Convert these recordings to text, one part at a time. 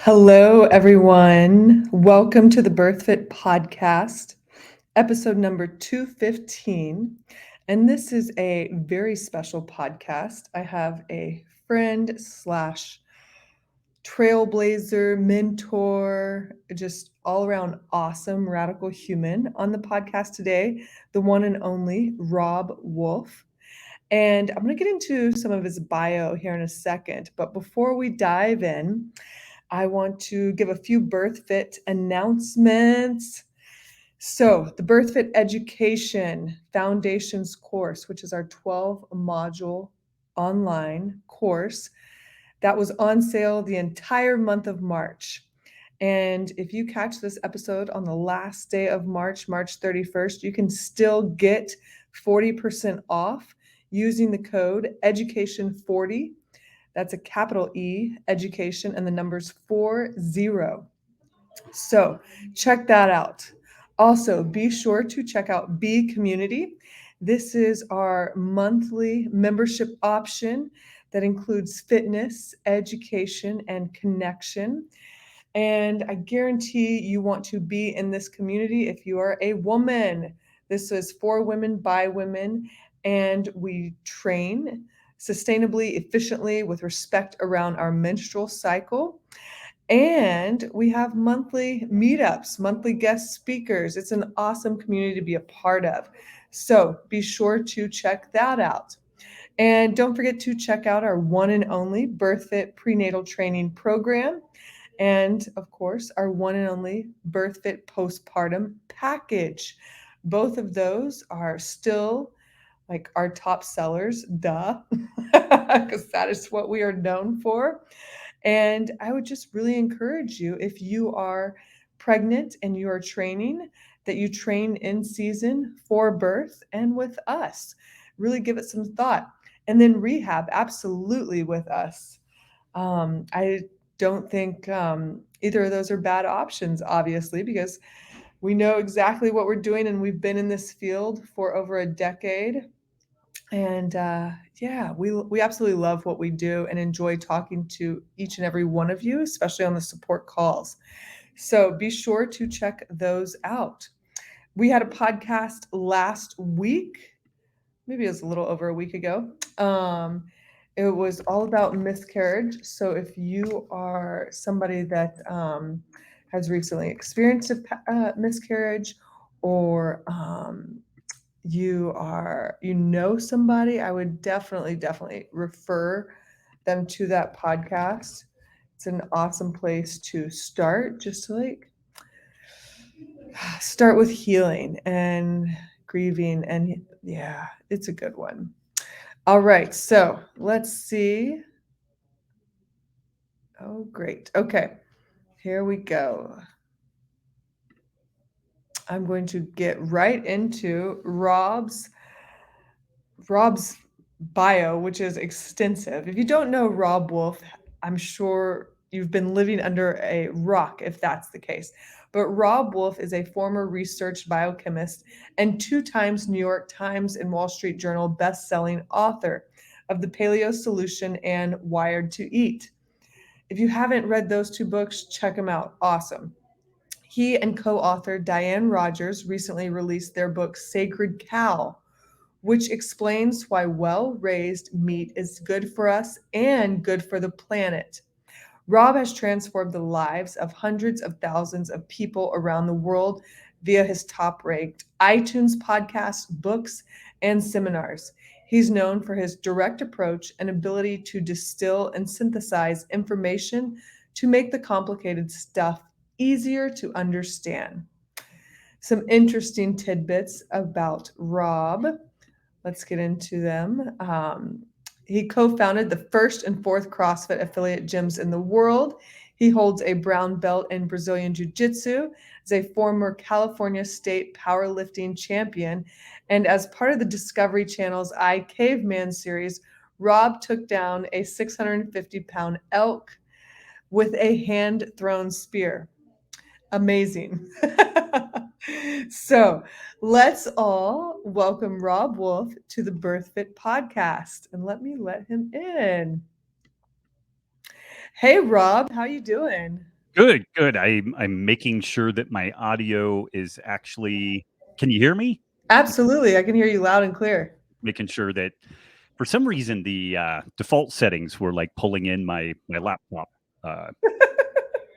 Hello, everyone. Welcome to the BirthFit podcast, episode number 215. And this is a very special podcast. I have a friend slash trailblazer, mentor, just all around awesome, radical human on the podcast today, the one and only Robb Wolf. And I'm going to get into some of his bio here in a second. But before we dive in, I want to give a few BirthFit announcements. So, the BirthFit Education Foundations course, which is our 12-module online course, that was on sale the entire month of March. And if you catch this episode on the last day of March, March 31st, you can still get 40% off using the code EDUCATION40. That's a capital E, education, and the numbers 40. So check that out. Also, be sure to check out B Community. This is our monthly membership option that includes fitness, education, and connection. And I guarantee you want to be in this community if you are a woman. This is for women, by women, and we train sustainably, efficiently, with respect around our menstrual cycle. And we have monthly meetups, monthly guest speakers. It's an awesome community to be a part of. So be sure to check that out. And don't forget to check out our one and only BirthFit prenatal training program. And of course, our one and only BirthFit postpartum package. Both of those are still like our top sellers, duh, because that is what we are known for. And I would just really encourage you, if you are pregnant and you are training, that you train in season for birth and with us. Really give it some thought. And then rehab, absolutely with us. I don't think either of those are bad options, obviously, because we know exactly what we're doing and we've been in this field for over a decade. And yeah, we absolutely love what we do and enjoy talking to each and every one of you, especially on the support calls. So be sure to check those out. We had a podcast last week, maybe it was a little over a week ago. It was all about miscarriage. So if you are somebody that has recently experienced a miscarriage, or you know somebody, I would definitely refer them to that podcast. It's an awesome place to start, just to like start with healing and grieving. And yeah, it's a good one. All right, so let's see. Oh, great. Okay, here we go. I'm going to get right into Robb's bio, which is extensive. If you don't know Robb Wolf, I'm sure you've been living under a rock if that's the case. But Robb Wolf is a former research biochemist and 2 times New York Times and Wall Street Journal best-selling author of The Paleo Solution and Wired to Eat. If you haven't read those 2 books, check them out. Awesome. He and co-author Diane Rogers recently released their book Sacred Cow, which explains why well-raised meat is good for us and good for the planet. Robb has transformed the lives of hundreds of thousands of people around the world via his top-ranked iTunes podcasts, books, and seminars. He's known for his direct approach and ability to distill and synthesize information to make the complicated stuff easier to understand. Some interesting tidbits about Robb. Let's get into them. He co-founded the first and fourth CrossFit affiliate gyms in the world. He holds a brown belt in Brazilian Jiu-Jitsu, is a former California State powerlifting champion, and as part of the Discovery Channel's I Caveman series, Robb took down a 650-pound elk with a hand-thrown spear. Amazing. So let's all welcome Robb Wolf to the BirthFit podcast, and let me let him in. Hey Rob, how you doing? Good, good. I'm making sure that my audio is actually. Can you hear me? Absolutely, I can hear you loud and clear. Making sure that for some reason the default settings were like pulling in my laptop. Uh,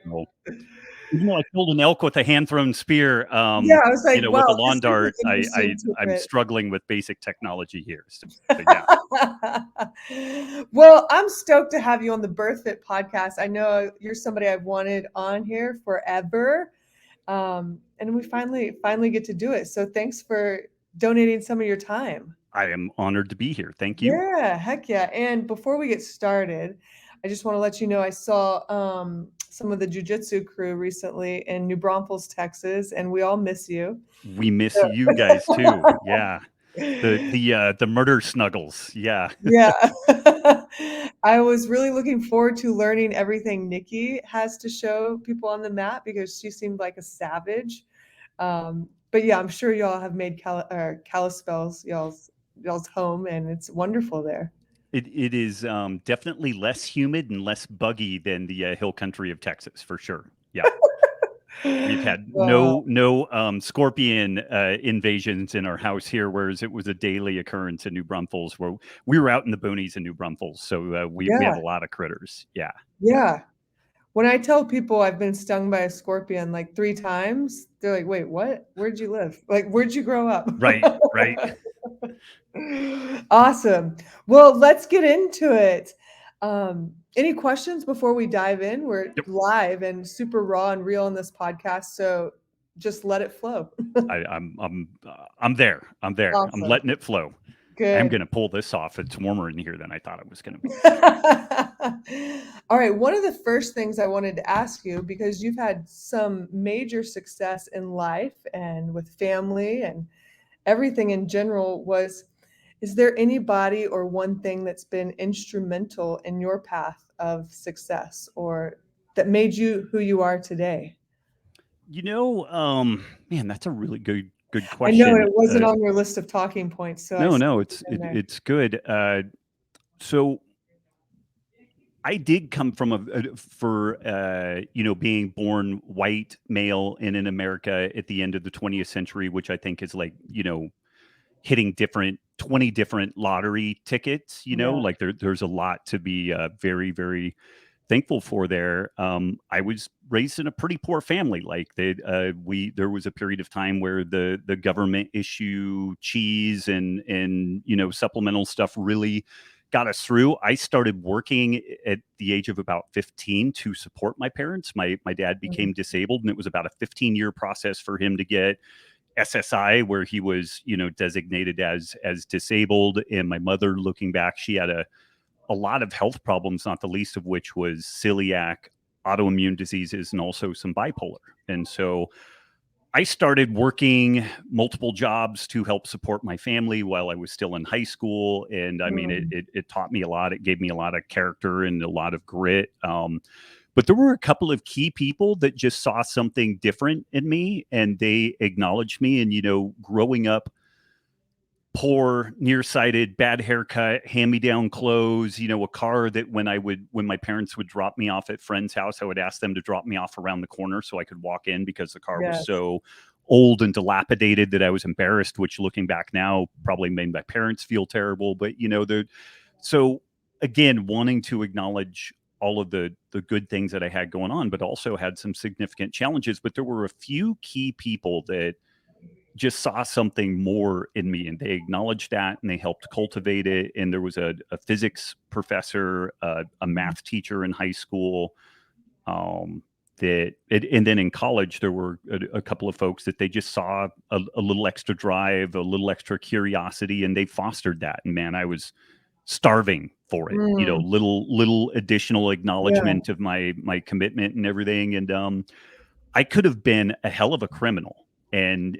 well, even though I killed an elk with a hand thrown spear, Yeah, I was like, wow, with a this lawn is an dart, interesting I'm tidbit. struggling with basic technology here. So yeah, Well, I'm stoked to have you on the BirthFit podcast. I know you're somebody I've wanted on here forever, and we finally get to do it. So thanks for donating some of your time. I am honored to be here. Thank you. Yeah, heck yeah. And before we get started, I just want to let you know I saw some of the jujitsu crew recently in New Braunfels, Texas, and we all miss you. We miss you guys too. Yeah, the murder snuggles. Yeah. Yeah. I was really looking forward to learning everything Nikki has to show people on the mat because she seemed like a savage. But yeah, I'm sure y'all have made Kalispell's y'all's home, and it's wonderful there. It is definitely less humid and less buggy than the hill country of Texas for sure. Yeah, we've had Uh, no scorpion invasions in our house here, whereas it was a daily occurrence in New Braunfels, where we were out in the boonies in New Braunfels, so we have yeah, a lot of critters. Yeah, yeah. When I tell people I've been stung by a scorpion like 3 times, they're like, "Wait, what? Where'd you live? Like, where'd you grow up?" right, right. Awesome. Well, let's get into it. Any questions before we dive in? We're Yep. live and super raw and real in this podcast, so just let it flow. I'm there. I'm there. I'm Awesome. letting it flow. I am Good. going to pull this off. It's warmer in here than I thought it was going to be. All right. One of the first things I wanted to ask you, because you've had some major success in life and with family and everything in general, was is there anybody or one thing that's been instrumental in your path of success or that made you who you are today? Man, that's a really good I know question. it wasn't on your list of talking points, so I No, stuck no, it it's in there. it's good. So I did come from for being born white male in America at the end of the 20th century, which I think is like hitting different 20 different lottery tickets. Yeah. Like there's a lot to be very thankful for there. I was raised in a pretty poor family. Like there was a period of time where the government issue cheese and supplemental stuff really got us through. I started working at the age of about 15 to support my parents. My dad Mm, became disabled, and it was about a 15-year process for him to get SSI, where he was designated as disabled. And my mother, looking back, she had a lot of health problems, not the least of which was celiac, autoimmune diseases, and also some bipolar. And so I started working multiple jobs to help support my family while I was still in high school. And I mean, it, mm, it, it taught me a lot. It gave me a lot of character and a lot of grit. But there were a couple of key people that just saw something different in me and they acknowledged me. And, growing up poor, nearsighted, bad haircut, hand-me-down clothes, a car that when my parents would drop me off at friend's house, I would ask them to drop me off around the corner so I could walk in because the car was yes. so old and dilapidated that I was embarrassed, which looking back now probably made my parents feel terrible. But so again, wanting to acknowledge all of the good things that I had going on, but also had some significant challenges. But there were a few key people that just saw something more in me and they acknowledged that and they helped cultivate it. And there was a physics professor, a Mhm. math teacher in high school, um, and then in college there were a couple of folks that they just saw a little extra drive, a little extra curiosity, and they fostered that. And man, I was starving for it, Mm, little additional yeah. acknowledgement of my commitment and everything. And I could have been a hell of a criminal. And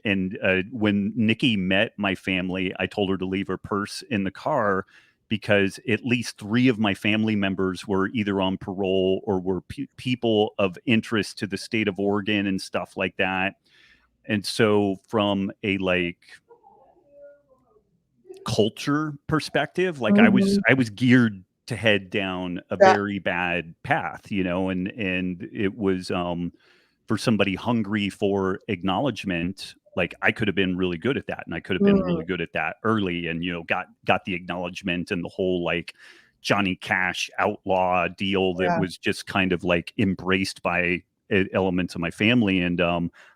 when Nikki met my family, I told her to leave her purse in the car because at least three of my family members were either on parole or were people of interest to the state of Oregon and stuff like that. And so, from a like culture perspective, like I was Mhm. I was geared to head down a Yeah. very bad path, and it was for somebody hungry for acknowledgement. Like I could have been really good at that, and I could have been Mm, really good at that early, and got the acknowledgement and the whole like Johnny Cash outlaw deal that yeah. was just kind of like embraced by elements of my family. And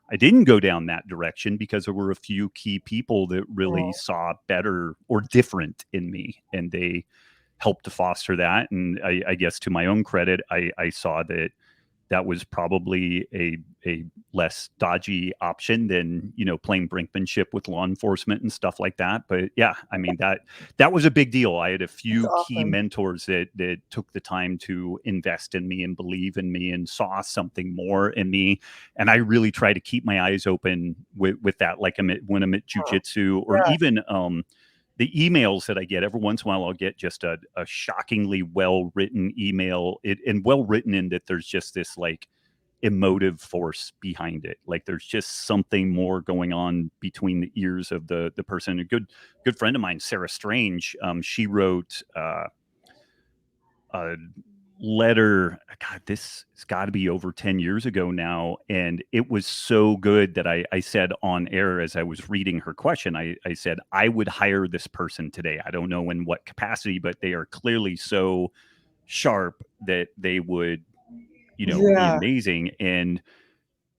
I didn't go down that direction because there were a few key people that really Oh, saw better or different in me, and they helped to foster that. And I guess to my own credit, I saw that that was probably a less dodgy option than playing brinkmanship with law enforcement and stuff like that. But yeah, I mean that was a big deal. I had a that's few key awesome. mentors that took the time to invest in me and believe in me and saw something more in me. And I really try to keep my eyes open with that. Like when I'm at Huh. jujitsu, or Yeah. even the emails that I get every once in a while, I'll get just a shockingly well written email, and well written in that there's just this like emotive force behind it. Like there's just something more going on between the ears of the person. A good friend of mine, Sarah Strange, she wrote a letter. God, this has got to be over 10 years ago now. And it was so good that I said on air as I was reading her question, I said, I would hire this person today. I don't know in what capacity, but they are clearly so sharp that they would, be Yeah. amazing. And a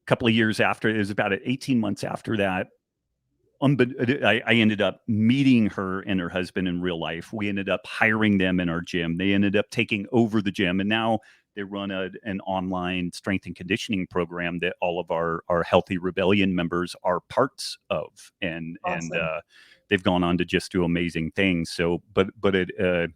couple of years after, it was about 18 months after that, I ended up meeting her and her husband in real life. We ended up hiring them in our gym. They ended up taking over the gym, and now they run an online strength and conditioning program that all of our Healthy Rebellion members are parts of, and Awesome. they've gone on to just do amazing things. So, but it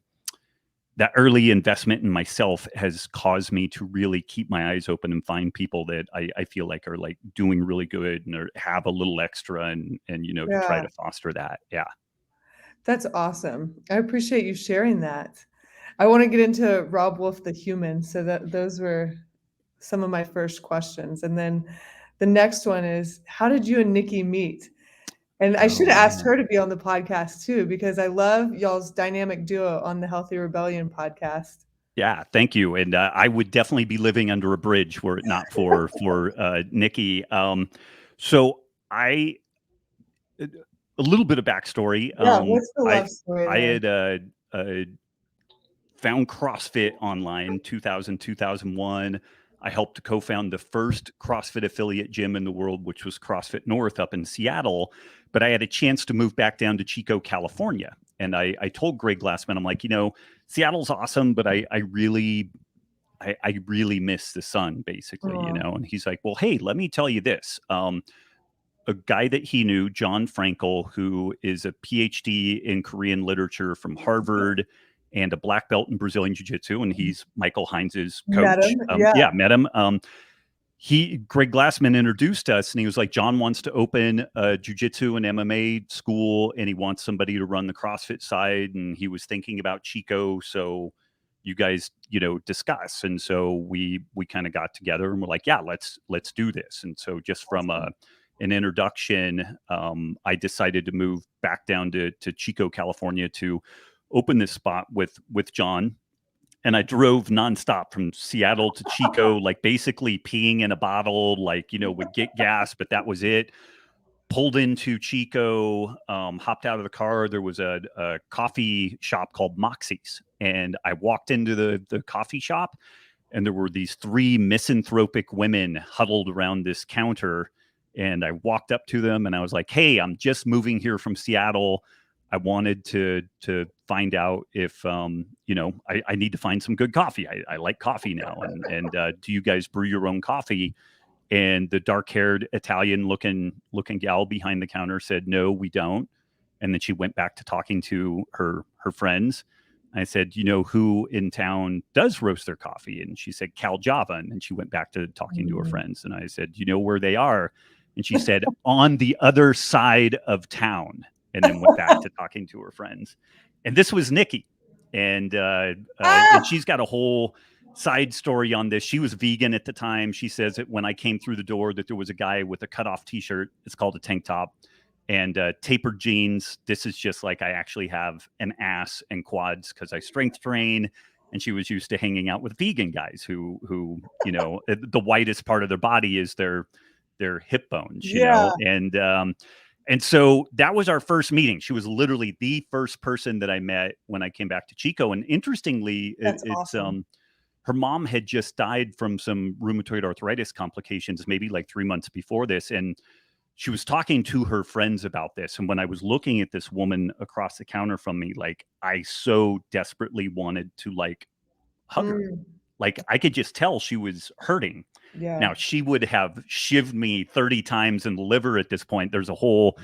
that early investment in myself has caused me to really keep my eyes open and find people that I feel like are like doing really good and have a little extra, and to try Yeah. to foster that. Yeah. That's awesome. I appreciate you sharing that. I want to get into Rob Wolf the human. So that those were some of my first questions. And then the next one is, how did you and Nikki meet? And I should Oh have asked man. her to be on the podcast too, because I love y'all's dynamic duo on the Healthy Rebellion podcast. Yeah, thank you. And I would definitely be living under a bridge were it not for Nikki. So I a little bit of backstory. Yeah, what's the I love story I there? had uh, found CrossFit online 2001. I helped to co-found the first CrossFit affiliate gym in the world, which was CrossFit North up in Seattle. But I had a chance to move back down to Chico, California. And I told Greg Glassman, I'm like, Seattle's awesome, but I really miss the sun, basically, Oh, And he's like, well, hey, let me tell you this. A guy that he knew, John Frankel, who is a PhD in Korean literature from Harvard and a black belt in Brazilian Jiu Jitsu, and he's Michael Heinz's met coach. him. Yeah. Yeah, met him. Greg Glassman introduced us, and he was like, John wants to open a Jiu-Jitsu and MMA school, and he wants somebody to run the CrossFit side, and he was thinking about Chico, so you guys, discuss. And so we kind of got together and we're like, yeah, let's do this. And so just from Awesome. an introduction, I decided to move back down to Chico, California, to open this spot with John. And I drove nonstop from Seattle to Chico, like basically peeing in a bottle, like, would get gas, but that was it. Pulled into Chico, hopped out of the car. There was a coffee shop called Moxie's. And I walked into the coffee shop, and there were these three misanthropic women huddled around this counter. And I walked up to them and I was like, hey, I'm just moving here from Seattle. I wanted to find out if I need to find some good coffee. I like coffee now, and do you guys brew your own coffee? And the dark-haired Italian looking gal behind the counter said, no, we don't. And then she went back to talking to her friends. I said, you know who in town does roast their coffee? And she said, Cal Java. And then she went back to talking to her Mm. friends. And I said, you know where they are? And she said, on the other side of town. And then went back to talking to her friends. And this was Nikki. And Ah! she's got a whole side story on this. She was vegan at the time. She says that when I came through the door that there was a guy with a cutoff t-shirt. It's called a tank top. and tapered jeans. This is just like I actually have an ass and quads because I strength train. And she was used to hanging out with vegan guys who the whitest part of their body is their hip bones, Yeah, and so that was our first meeting. She was literally the first person that I met when I came back to Chico. And interestingly, that's it's awesome. her mom had just died from some rheumatoid arthritis complications, maybe like 3 months before this, and she was talking to her friends about this. And when I was looking at this woman across the counter from me, like I so desperately wanted to like hug her. Mm, Like I could just tell she was hurting. yeah. Now she would have shivved me 30 times in the liver at this point. There's a whole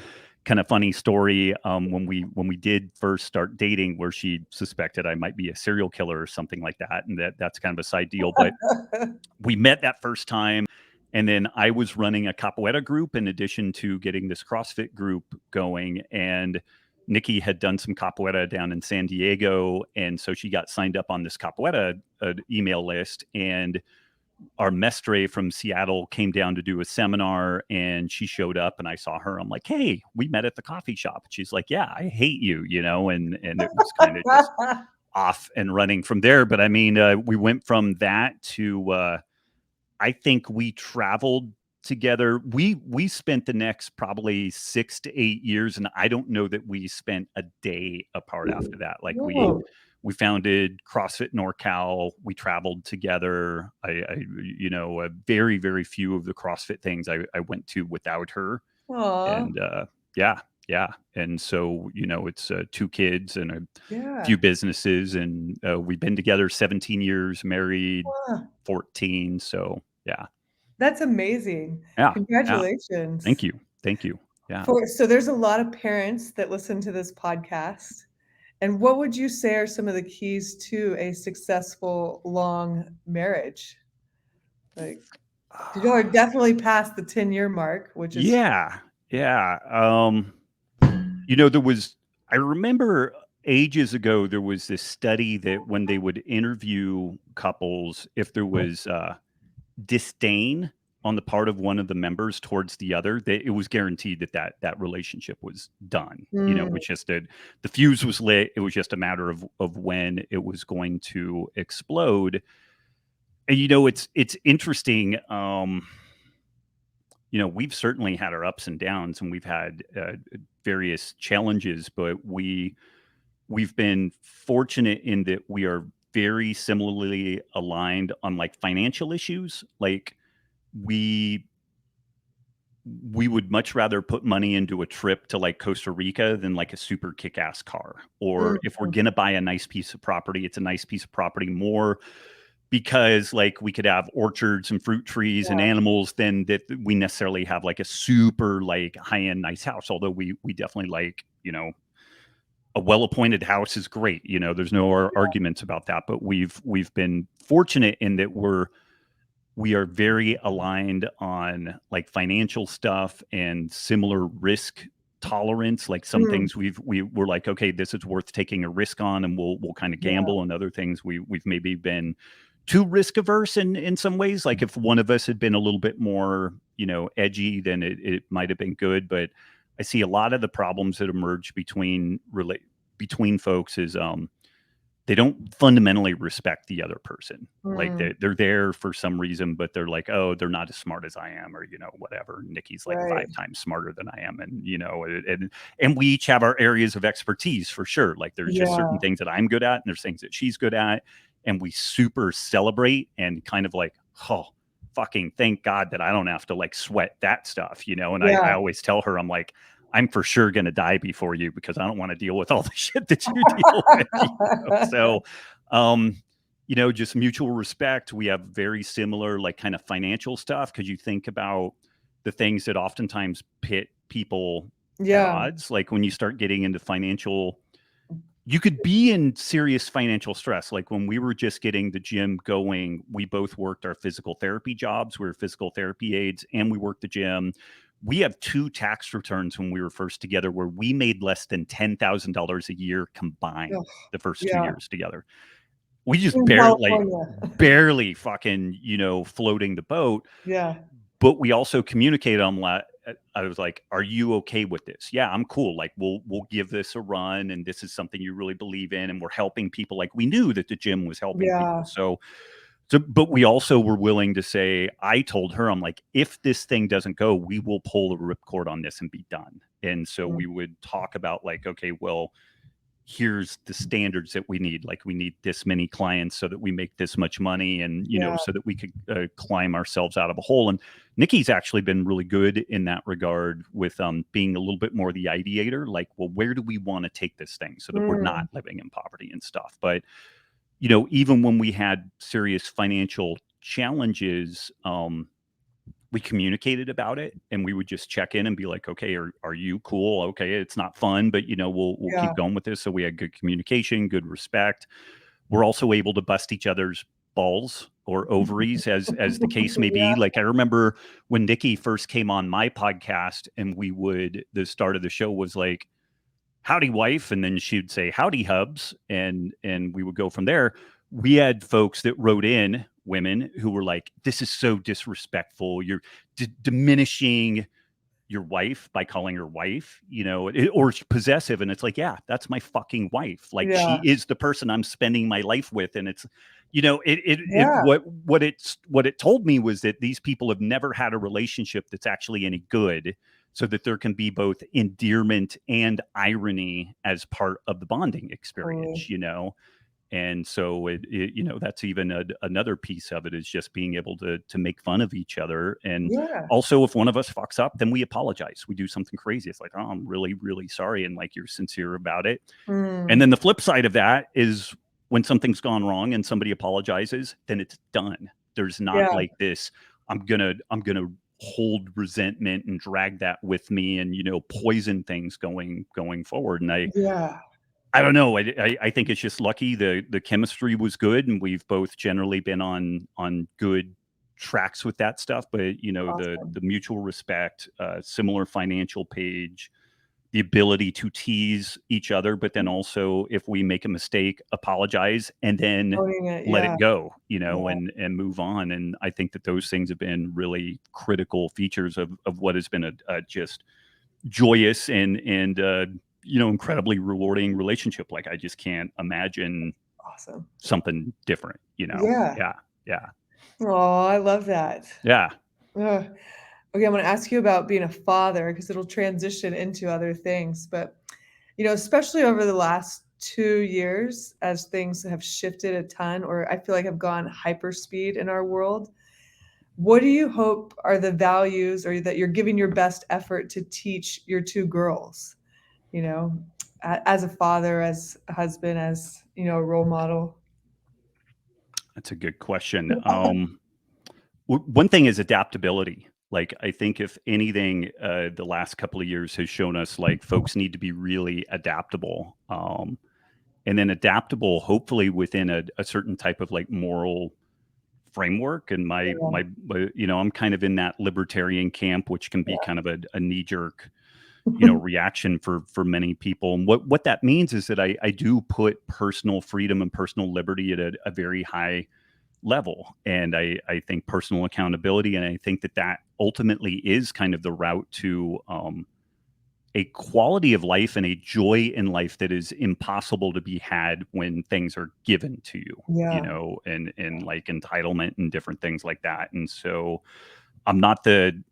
kind of funny story when we did first start dating where she suspected I might be a serial killer or something like that. And that's kind of a side deal. But we met that first time. And then I was running a capoeira group in addition to getting this CrossFit group going. And Nikki had done some capoeira down in San Diego. And so she got signed up on this capoeira email list. And our mestre from Seattle came down to do a seminar, and she showed up and I saw her. I'm like, hey, we met at the coffee shop. She's like, yeah, I hate you, and it was kind of just off and running from there. But I mean, we went from that to I think we traveled together. We spent the next probably 6 to 8 years, and I don't know that we spent a day apart after that. Like Whoa. we founded CrossFit NorCal. We traveled together. Very very few of the CrossFit things I went to without her, Aw, and yeah, yeah. And so it's two kids and a yeah. few businesses, and we've been together 17 years, married Wow. 14. So yeah, That's amazing. yeah, yeah. Congratulations. Thank you. Yeah. So there's a lot of parents that listen to this podcast. And what would you say are some of the keys to a successful long marriage? Like, 'cause y'all are definitely past the 10-year mark, which is Yeah, yeah. There was. I remember ages ago there was this study that when they would interview couples, if there was disdain on the part of one of the members towards the other, that it was guaranteed that relationship was done. It mm, was just that the fuse was lit. It was just a matter of when it was going to explode. And it's interesting. We've certainly had our ups and downs, and we've had various challenges, but we've been fortunate in that we are very similarly aligned on like financial issues. Like we we would much rather put money into a trip to like Costa Rica than like a super kick-ass car. Or if we're mhm, gonna buy a nice piece of property, it's a nice piece of property more because like we could have orchards and fruit trees and yeah, animals than that we necessarily have like a super like high-end nice house. Although we definitely like, a well-appointed house is great. There's no arguments about that. But we've been fortunate in that we are very aligned on like financial stuff and similar risk tolerance. Like some mm, things we're like, okay, this is worth taking a risk on, and we'll kind of yeah, gamble. And other things we've maybe been too risk averse in some ways. Like if one of us had been a little bit more edgy, then it might have been good. But I see a lot of the problems that emerge between folks is they don't fundamentally respect the other person. Like mm, they're there for some reason, but they're like, oh, they're not as smart as I am, or whatever. Nikki's like right. 5 times smarter than I am, and we each have our areas of expertise for sure. Like there's just certain Yeah, things that I'm good at, and there's things that she's good at, and we super celebrate and kind of like, oh, fucking thank God that I don't have to like sweat that stuff. And I yeah. always tell her, I'm like, I'm for sure going to die before you because I don't want to deal with all the shit that you deal with. So, um, just mutual respect. We have very similar, like, kind of financial stuff because you think about the things that oftentimes pit people at Yeah, odds. Like when you start getting into financial, you could be in serious financial stress. Like when we were just getting the gym going, we both worked our physical therapy jobs. We were physical therapy aides and we worked the gym. We have 2 tax returns when we were first together where we made less than $10,000 a year ugh, combined the first two yeah, years together. We just in California. barely fucking, floating the boat. Yeah, But we also communicated I was like, "Are you okay with this?" "Yeah, I'm cool. Like, we'll give this a run, and this is something you really believe in, and we're helping people." Like, we knew that the gym was helping people. Yeah. So, but we also were willing to say, I told her, I'm like, if this thing doesn't go, we will pull the ripcord on this and be done. And so Mm. we would talk about like, okay, well, here's the standards that we need. Like we need this many clients so that we make this much money and, Yeah. so that we could climb ourselves out of a hole. And Nikki's actually been really good in that regard with being a little bit more the ideator. Like, well, where do we want to take this thing so that we're not Mm. living in poverty and stuff? But even when we had serious financial challenges, we communicated about it and we would just check in and be like, okay, are you cool? Okay, it's not fun, but we'll Yeah. keep going with this. So we had good communication, good respect. We're also able to bust each other's balls or ovaries as the case may Yeah. be. Like I remember when Nikki first came on my podcast and the start of the show was like, howdy wife, and then she'd say howdy hubs, and we would go from there. We had folks that wrote in, women who were like, this is so disrespectful, you're diminishing your wife by calling her wife, or possessive. And it's like, yeah, that's my fucking wife. Like she Yeah. is the person I'm spending my life with. And it's, it Yeah. what it told me was that these people have never had a relationship that's actually any good, so that there can be both endearment and irony as part of the bonding Totally. experience. And so that's even another piece of it, is just being able to make fun of each other. And Yeah. also, if one of us fucks up, then we apologize. We do something crazy. It's like, oh, I'm really, really sorry. And like, you're sincere about it. And Mm. then the flip side of that is when something's gone wrong and somebody apologizes, then it's done. There's not Yeah. like this, I'm gonna hold resentment and drag that with me and poison things going forward. And Yeah. I don't know. I think it's just lucky the chemistry was good, and we've both generally been on good tracks with that stuff. But Awesome. the mutual respect, similar financial page, the ability to tease each other, but then also if we make a mistake, apologize and then Owning it. let Yeah. it go, Yeah. and move on. And I think that those things have been really critical features of what has been a just joyous and incredibly rewarding relationship. Like I just can't imagine Awesome. something different. Yeah. Yeah. Yeah. Oh, I love that. Yeah. Ugh. Okay, I'm going to ask you about being a father because it'll transition into other things. But, especially over the last 2 years, as things have shifted a ton, or I feel like have gone hyperspeed in our world, what do you hope are the values or that you're giving your best effort to teach your two girls, you know, as a father, as a husband, as, a role model? That's a good question. One thing is adaptability. Like I think if anything, the last couple of years has shown us like folks need to be really adaptable. And then adaptable, hopefully within a certain type of like moral framework. And I'm kind of in that libertarian camp, which can be kind of a knee jerk, reaction for many people. And what that means is that I do put personal freedom and personal liberty at a very high level. And I think personal accountability, and I think that ultimately is kind of the route to a quality of life and a joy in life that is impossible to be had when things are given to you, Yeah. and like entitlement and different things like that. And so I'm not the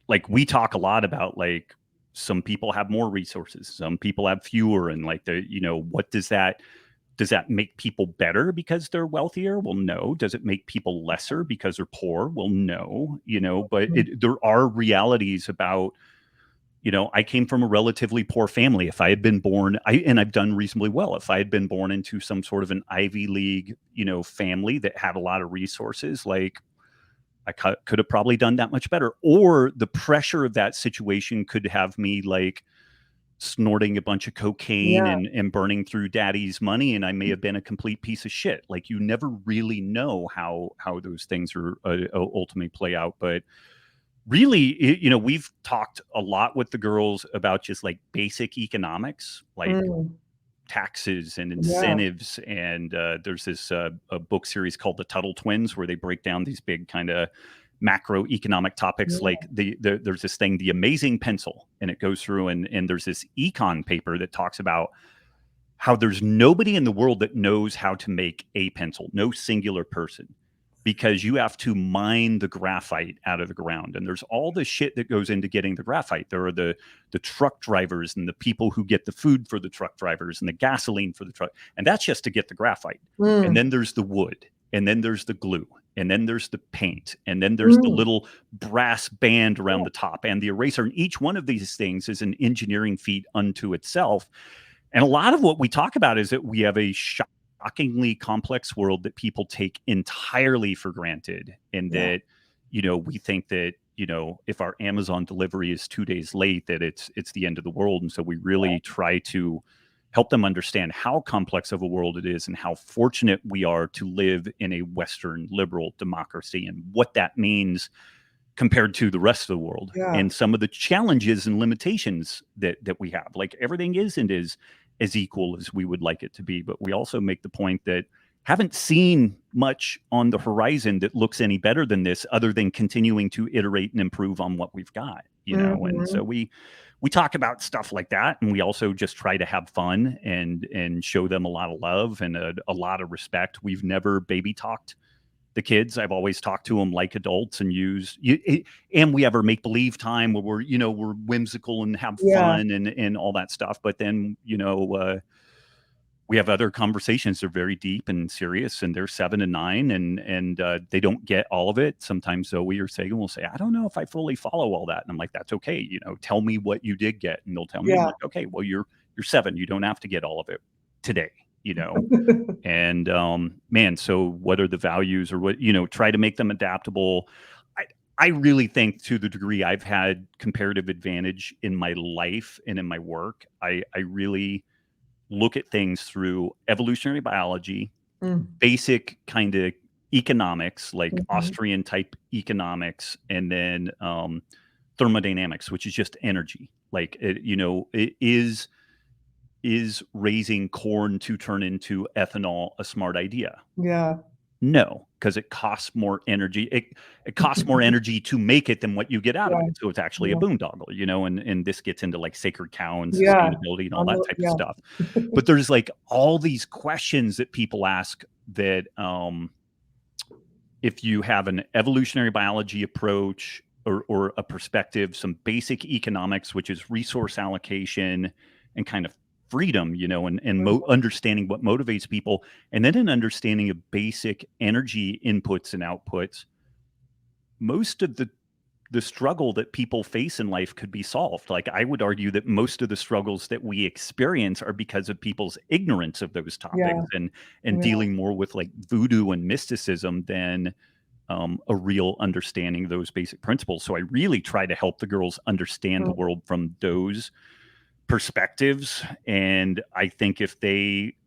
like we talk a lot about like some people have more resources, some people have fewer, and like what does that make people better because they're wealthier? Well, no. Does it make people lesser because they're poor? Well, no. But there are realities about, I came from a relatively poor family. If I had been born, and I've done reasonably well. If I had been born into some sort of an Ivy League, family that had a lot of resources, like I could have probably done that much better. Or the pressure of that situation could have me like snorting a bunch of cocaine Yeah. and burning through daddy's money, and I may have been a complete piece of shit. Like you never really know how those things are ultimately play out. But really, we've talked a lot with the girls about just like basic economics, like Mm. taxes and Yeah. incentives. And there's this a book series called the Tuttle Twins where they break down these big kind of macroeconomic topics. Yeah. Like there's this thing, the amazing pencil, and it goes through and there's this econ paper that talks about how there's nobody in the world that knows how to make a pencil, no singular person, because you have to mine the graphite out of the ground. And there's all the shit that goes into getting the graphite. There are the truck drivers and the people who get the food for the truck drivers and the gasoline for the truck. And that's just to get the graphite. And Mm. then there's the wood, and then there's the glue, and then there's the paint, and then there's the Mm. little brass band around Yeah. the top and the eraser. And each one of these things is an engineering feat unto itself. And a lot of what we talk about is that we have a shockingly complex world that people take entirely for granted. And Yeah. that, we think that, if our Amazon delivery is 2 days late, that it's the end of the world. And so we really try to help them understand how complex of a world it is and how fortunate we are to live in a Western liberal democracy and what that means compared to the rest of the world, Yeah. and some of the challenges and limitations that we have. Like, everything isn't as equal as we would like it to be, but we also make the point that haven't seen much on the horizon that looks any better than this, other than continuing to iterate and improve on what we've got. And so Mhm. we talk about stuff like that, and we also just try to have fun and show them a lot of love and a lot of respect. We've never baby talked the kids. I've always talked to them like adults and and we have our make believe time where we're whimsical and have Yeah. fun and all that stuff. But then, we have other conversations. They're very deep and serious, and they're 7 and 9, and they don't get all of it. Sometimes Zoe or Sagan will say, "I don't know if I fully follow all that," and I'm like, "That's okay. Tell me what you did get," and they'll tell me. I'm Yeah. like, "Okay, well, you're 7. You don't have to get all of it today." And man, so what are the values, or what, try to make them adaptable. I really think, to the degree I've had comparative advantage in my life and in my work, I really look at things through evolutionary biology, Mm. basic kind of economics, like Mhm. Austrian type economics, and then thermodynamics, which is just energy. Like, it is raising corn to turn into ethanol a smart idea? Yeah. No, because it costs more energy. It costs more energy to make it than what you get out of Yeah. it. So it's actually a Yeah. boondoggle, and this gets into like sacred cow and Yeah. sustainability and all that type of Yeah. stuff. But there's like all these questions that people ask that, if you have an evolutionary biology approach, or a perspective, some basic economics, which is resource allocation and kind of freedom, and Mhm. understanding what motivates people, and then an understanding of basic energy inputs and outputs, most of the struggle that people face in life could be solved. Like, I would argue that most of the struggles that we experience are because of people's ignorance of those topics, Yeah. and Yeah. dealing more with like voodoo and mysticism than a real understanding of those basic principles. So I really try to help the girls understand the Mm. world from those perspectives. And I think if they,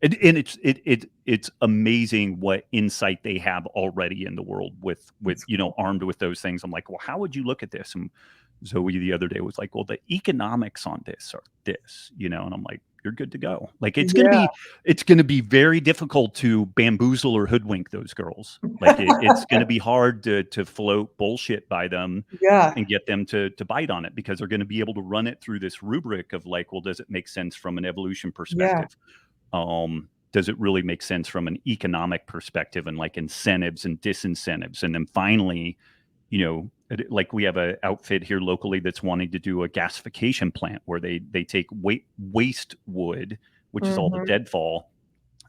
and it's amazing what insight they have already in the world with That's cool. armed with those things. I'm like, well, how would you look at this? And Zoe the other day was like, well, the economics on this are this, and I'm like, you're good to go. Like, Yeah. it's gonna be very difficult to bamboozle or hoodwink those girls. Like, it's gonna be hard to float bullshit by them Yeah. and get them to bite on it, because they're going to be able to run it through this rubric of like, well, does it make sense from an evolution Yeah. perspective? Does it really make sense from an economic perspective, and like incentives and disincentives? And then finally, like, we have an outfit here locally that's wanting to do a gasification plant where they take waste wood, which is all the Mhm. deadfall,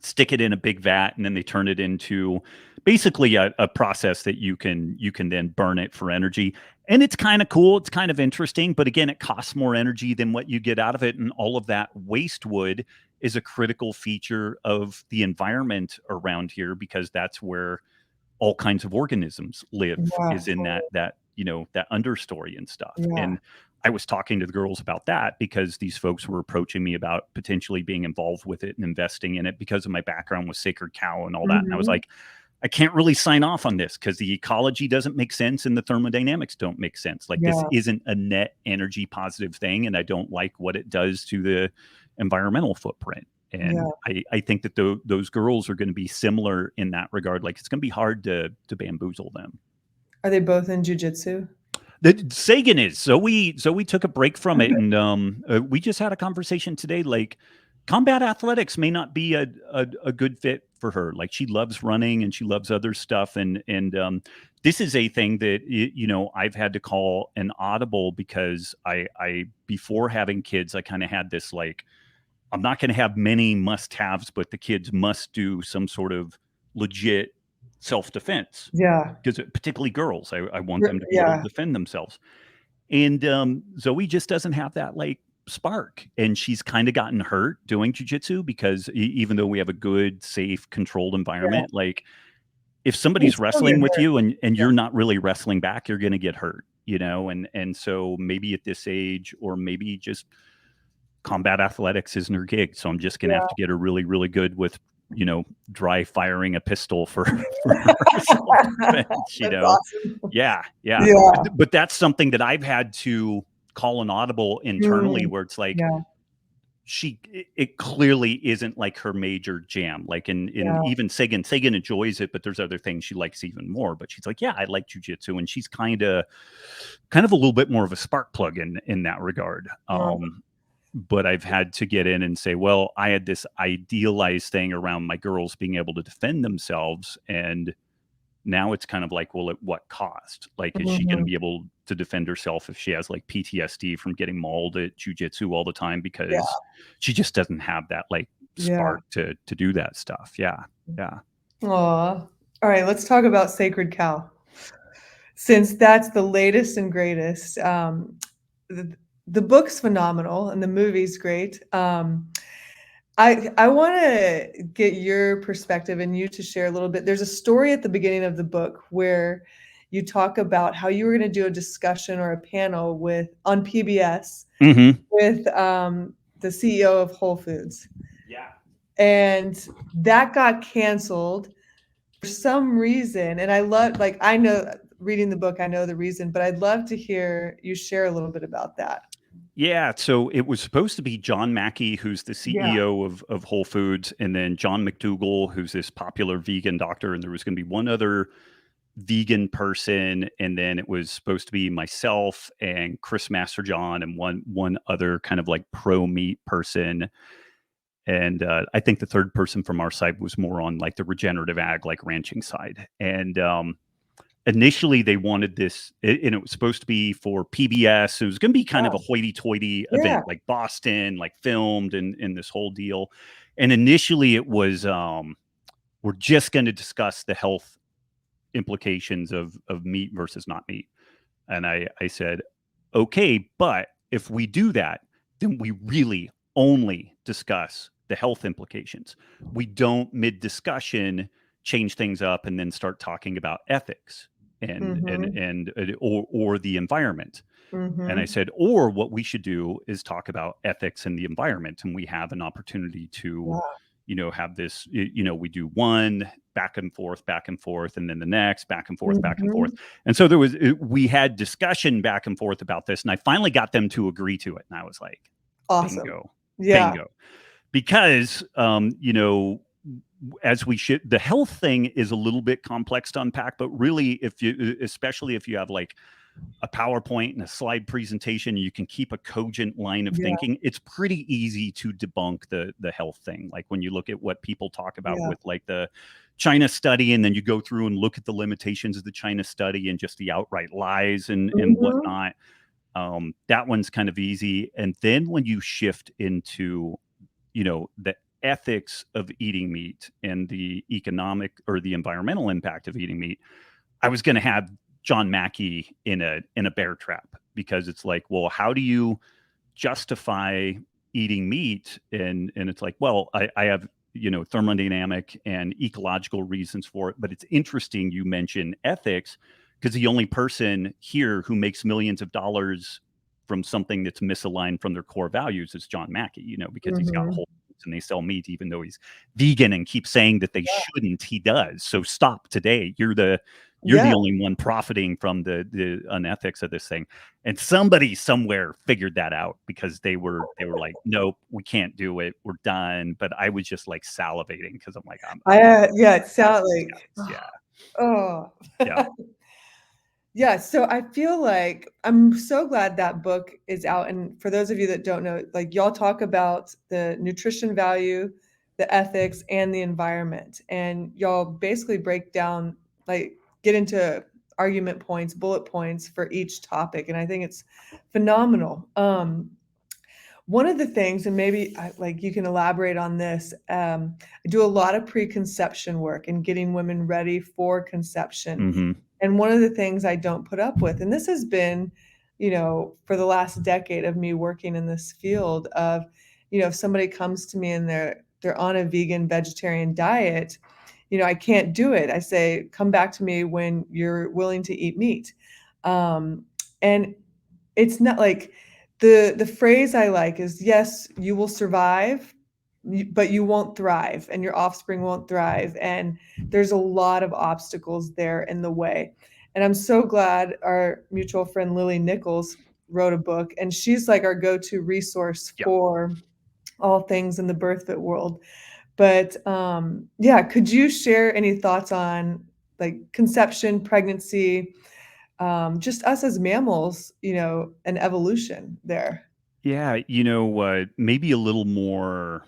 stick it in a big vat, and then they turn it into basically a process that you can then burn it for energy. And it's kind of cool, it's kind of interesting, but again, it costs more energy than what you get out of it. And all of that waste wood is a critical feature of the environment around here, because that's where all kinds of organisms live, Yeah. is in that understory and stuff. Yeah. And I was talking to the girls about that, because these folks were approaching me about potentially being involved with it and investing in it because of my background with sacred cow and all that. And I was Mhm. like, I can't really sign off on this, because the ecology doesn't make sense and the thermodynamics don't make sense. Like, this Yeah. isn't a net energy positive thing, and I don't like what it does to the environmental footprint. Yeah. And I think that those girls are going to be similar in that regard. Like, it's going to be hard to bamboozle them. Are they both in jujitsu? Sagan is. Zoe took a break from it, and we just had a conversation today. Like, combat athletics may not be a good fit for her. Like, she loves running and she loves other stuff, and this is a thing that I've had to call an audible because I before having kids, I kind of had this like, I'm not going to have many must-haves, but the kids must do some sort of legit self-defense, Yeah. because particularly girls, I want them to be able to Yeah. defend themselves. And Zoe just doesn't have that like spark, and she's kind of gotten hurt doing jujitsu because even though we have a good, safe, controlled Yeah. environment, like if You somebody's still get wrestling with hurt. you and Yeah. you're not really wrestling back, you're going to get hurt, and so maybe at this age, or maybe just combat athletics isn't her gig. So I'm just going to have Yeah. to get her really, really good with, dry firing a pistol for for self-defense, That's awesome. Yeah, yeah. Yeah. But that's something that I've had to call an audible internally, Mm. where it's like, Yeah. it clearly isn't like her major jam. Like in Yeah. even Sagan enjoys it, but there's other things she likes even more. But she's like, yeah, I like jujitsu, and she's kind of a little bit more of a spark plug in that regard. Yeah. But I've had to get in and say, well, I had this idealized thing around my girls being able to defend themselves, and now it's kind of like, well, at what cost? Like, is she going to Mhm. be able to defend herself if she has like PTSD from getting mauled at jujitsu all the time Yeah. because she just doesn't have that like Yeah. spark to do that stuff? Yeah, yeah. Aw. All right, let's talk about Sacred Cow. Since that's the latest and greatest, the the book's phenomenal and the movie's great. I wanna get your perspective and you to share a little bit. There's a story at the beginning of the book where you talk about how you were gonna do a discussion or a panel on PBS Mm-hmm. with, the CEO of Whole Foods, Yeah. and that got canceled for some reason, and I know reading the book, I know the reason, but I'd love to hear you share a little bit about that. Yeah, so it was supposed to be John Mackey, who's the Yeah. CEO of Whole Foods, and then John McDougall, who's this popular vegan doctor, and there was going to be one other vegan person, and then it was supposed to be myself and Chris Masterjohn and one other kind of like pro meat person, and I think the third person from our side was more on like the regenerative ag, like ranching side, and initially they wanted this, and it was supposed to be for PBS. It was going to be kind of a Wow. hoity-toity Yeah. event, like Boston, like filmed and this whole deal. And initially it was, we're just going to discuss the health implications of meat versus not meat. And I said, okay, but if we do that, then we really only discuss the health implications. We don't mid discussion change things up and then start talking about ethics Mhm. or the environment. And I Mhm. said, or what we should do is talk about ethics and the environment, and we have an opportunity to, Yeah. have this. We do one back and forth, and then the next back and forth, back and forth. Mhm. And so we had discussion back and forth about this, and I finally got them to agree to it. And I was like, Awesome. bingo, Yeah. bingo, because as we should, the health thing is a little bit complex to unpack, but really, especially if you have like a PowerPoint and a slide presentation, you can keep a cogent line of Yeah. thinking. It's pretty easy to debunk the health thing. Like when you look at what people talk about Yeah. with like the China study, and then you go through and look at the limitations of the China study and just the outright lies and Mhm. whatnot. That one's kind of easy. And then when you shift into, the ethics of eating meat and the economic or the environmental impact of eating meat, I was going to have John Mackey in a bear trap, because it's like, well, how do you justify eating meat? And it's like, well, I have thermodynamic and ecological reasons for it, but it's interesting you mention ethics, because the only person here who makes millions of dollars from something that's misaligned from their core values is John Mackey, because he's got Mhm. whole foods and they sell meat even though he's vegan and keeps saying that they Yeah. shouldn't. He does. So stop today. You're the Yeah. only one profiting from the unethics of this thing. And somebody somewhere figured that out, because they were like, nope, we can't do it, we're done. But I was just like salivating, because I'm like, I'm Yeah, it done sounds with these like guys. Yeah, oh. yeah. Yeah, so I feel like I'm so glad that book is out. And for those of you that don't know, like y'all talk about the nutrition value, the ethics, and the environment. And y'all basically break down, like, get into argument points, bullet points for each topic. And I think it's phenomenal. One of the things, and maybe like you can elaborate on this, I do a lot of preconception work and getting women ready for conception. Hmm. And one of the things I don't put up with, and this has been, for the last decade of me working in this field of, if somebody comes to me and they're on a vegan vegetarian diet, I can't do it. I say, come back to me when you're willing to eat meat. And it's not like the phrase I like is, yes, you will survive, but you won't thrive and your offspring won't thrive. And there's a lot of obstacles there in the way. And I'm so glad our mutual friend Lily Nichols wrote a book, and she's like our go-to resource Yeah. for all things in the BIRTHFIT world. But yeah, could you share any thoughts on like conception, pregnancy, just us as mammals, and evolution there? Yeah, maybe a little more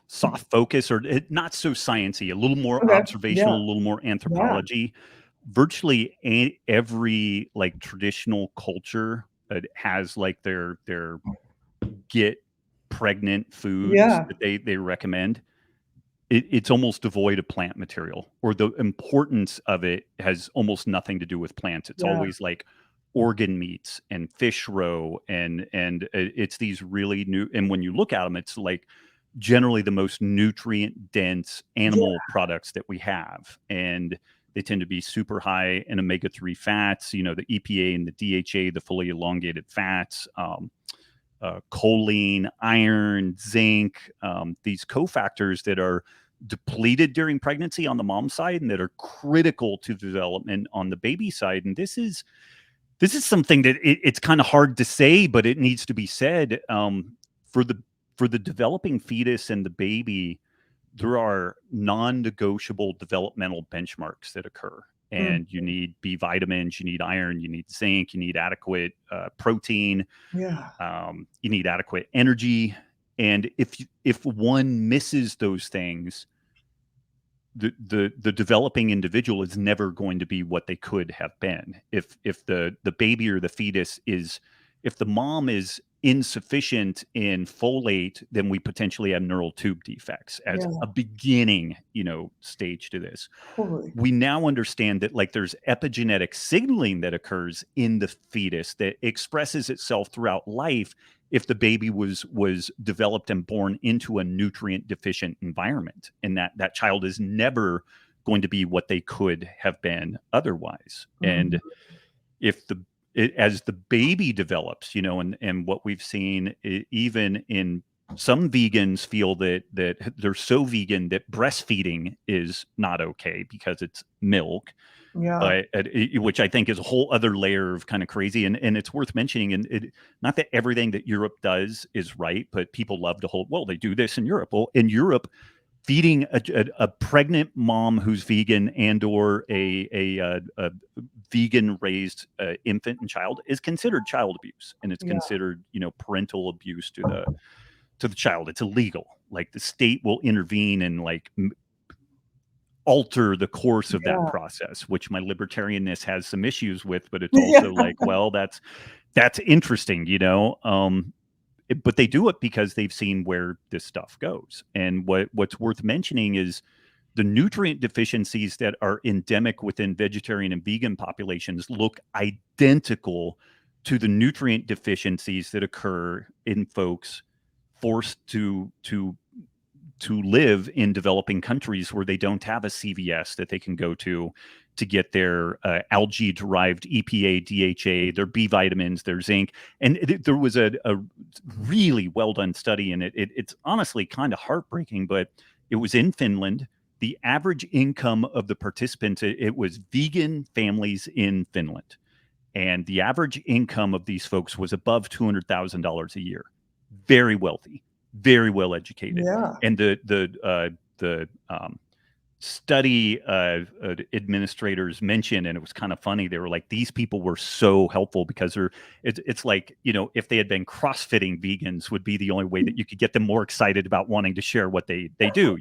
soft focus, or not so sciencey, a little more Okay. observational, Yeah. a little more Yeah. anthropology. Virtually every like traditional culture has like their get pregnant foods Yeah. that they recommend. It's almost devoid of plant material, or the importance of it has almost nothing to do with plants. It's Yeah. always like organ meats and fish roe, and it's these really new. And when you look at them, it's like generally the most nutrient dense Yeah. animal products that we have, and they tend to be super high in omega-3 fats. The EPA and the DHA, the fully elongated fats. Choline, iron, zinc, these cofactors that are depleted during pregnancy on the mom side and that are critical to development on the baby side. And this is something that it's kind of hard to say, but it needs to be said. For the for the developing fetus and the baby, there are non-negotiable developmental benchmarks that occur. Mm. And you need B vitamins, you need iron, you need zinc, you need adequate protein, Yeah. you need adequate energy. And if one misses those things, the developing individual is never going to be what they could have been. If the baby or the fetus is, if the mom is insufficient in folate, then we potentially have neural tube defects as Yeah. a beginning, stage to this. Totally. We now understand that like there's epigenetic signaling that occurs in the fetus that expresses itself throughout life if the baby was developed and born into a nutrient deficient environment, and that child is never going to be what they could have been otherwise. Mhm. And if as the baby develops, and what we've seen, even in some vegans feel that they're so vegan that breastfeeding is not okay because it's milk, Yeah. but which I think is a whole other layer of kind of crazy. And it's worth mentioning, and not that everything that Europe does is right, but people love to hold, well, they do this in Europe. Well, in Europe, feeding a pregnant mom who's vegan and or a vegan raised infant and child is considered child abuse, and it's Yeah. considered parental abuse to the child. It's illegal. Like the state will intervene and like alter the course of that Yeah. process, which my libertarianness has some issues with, but it's Yeah. also like, well, that's interesting, but they do it because they've seen where this stuff goes. And what's worth mentioning is the nutrient deficiencies that are endemic within vegetarian and vegan populations look identical to the nutrient deficiencies that occur in folks forced to live in developing countries where they don't have a CVS that they can go to get their algae derived EPA, DHA, their B vitamins, their zinc. And there was a really well done study, and it's honestly kind of heartbreaking, but it was in Finland. The average income of the participants, it was vegan families in Finland. And the average income of these folks was above $200,000 a year. Very wealthy, very well educated. Yeah. And the study administrators mentioned, and it was kind of funny. They were like, these people were so helpful because it's like, if they had been CrossFitting vegans would be the only way that you could get them more excited about wanting to share what they do,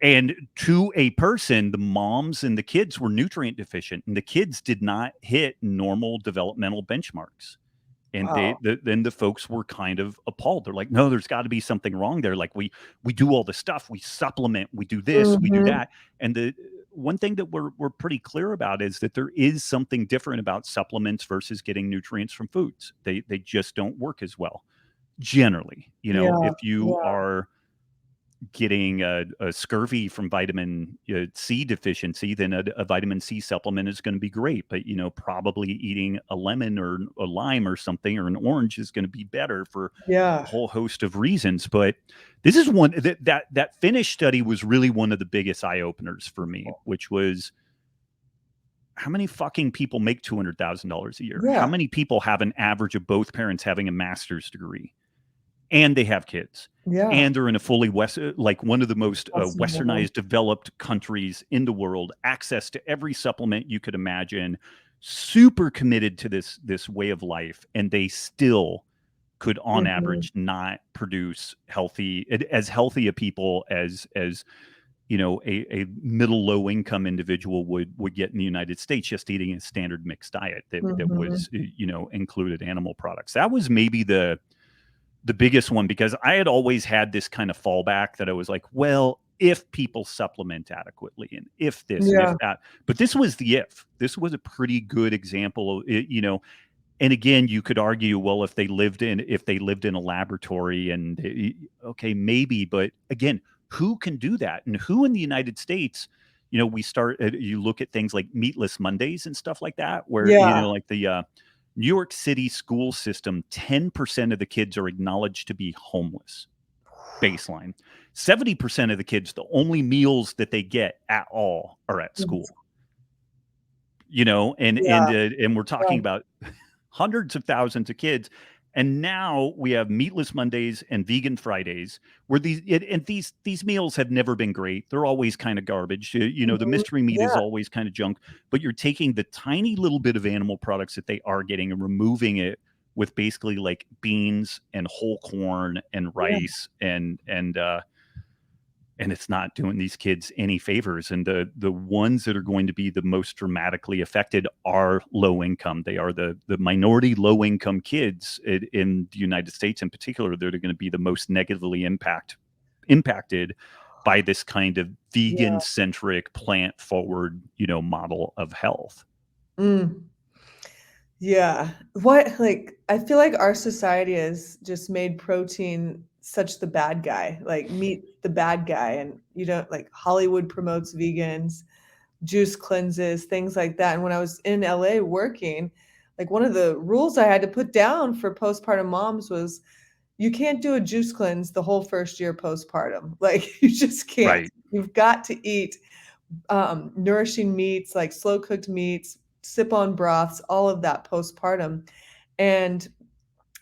And to a person, the moms and the kids were nutrient deficient, and the kids did not hit normal developmental benchmarks. And Wow. then the folks were kind of appalled. They're like, no, there's got to be something wrong there. Like we do all the stuff, we supplement, we do this, we do Mhm. that. And the one thing that we're pretty clear about is that there is something different about supplements versus getting nutrients from foods. They just don't work as well generally. Yeah. If you Yeah. are getting a scurvy from vitamin C deficiency, then a vitamin C supplement is going to be great. But probably eating a lemon or a lime or something or an orange is going to be better for a Yeah. whole host of reasons. But this is one that Finnish study was really one of the biggest eye openers for me, which was how many fucking people make $200,000 a year? How Yeah. many people have an average of both parents having a master's degree? And they have kids, Yeah. and they're in a fully like one of the most Possible. westernized developed countries in the world, access to every supplement you could imagine, super committed to this way of life, and they still could on Mhm. average not produce as healthy a people as a middle low income individual would get in the United States just eating a standard mixed diet that Mhm. was included animal products. That was maybe the biggest one, because I had always had this kind of fallback that I was like, well, if people supplement adequately and if this and if Yeah. that. But this was this was a pretty good example of it, and again, you could argue, well, if they lived in a laboratory and okay, maybe, but again, who can do that? And who in the United States, you look at things like meatless Mondays and stuff like that, where, Yeah. like the New York City school system, 10% of the kids are acknowledged to be homeless. Baseline. 70% of the kids, the only meals that they get at all are at Mhm. school. And we're talking Yeah. about hundreds of thousands of kids. And now we have meatless Mondays and vegan Fridays, where these meals have never been great. They're always kind of garbage. The Mhm. mystery meat is Yeah. always kind of junk. But you're taking the tiny little bit of animal products that they are getting and removing it with basically like beans and whole corn and Yeah. rice and it's not doing these kids any favors. And the ones that are going to be the most dramatically affected are low income. They are the minority low income kids in the United States in particular that are going to be the most negatively impacted by this kind of vegan Yeah. centric plant forward model of health. Mm. Yeah. What, like, I feel like our society has just made protein such the bad guy, like meat the bad guy. And you don't like Hollywood promotes vegans, juice cleanses, things like that. And when I was in LA working, like one of the rules I had to put down for postpartum moms was you can't do a juice cleanse the whole first year postpartum. Like you just can't. Right. You've got to eat nourishing meats, like slow cooked meats, sip on broths, all of that postpartum. And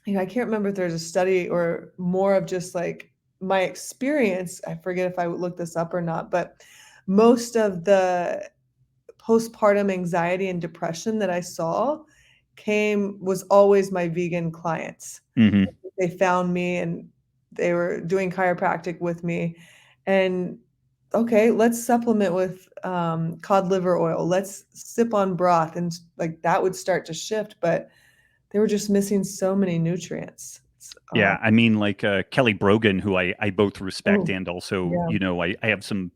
I can't remember if there's a study or more of just like my experience. I forget if I looked this up or not, but most of the postpartum anxiety and depression that I saw was always my vegan clients. Mm-hmm. They found me and they were doing chiropractic with me. And okay, let's supplement with cod liver oil. Let's sip on broth. And like that would start to shift, but they were just missing so many nutrients. Yeah, I mean, like Kelly Brogan, who I both respect, Oh, and also, yeah. I have some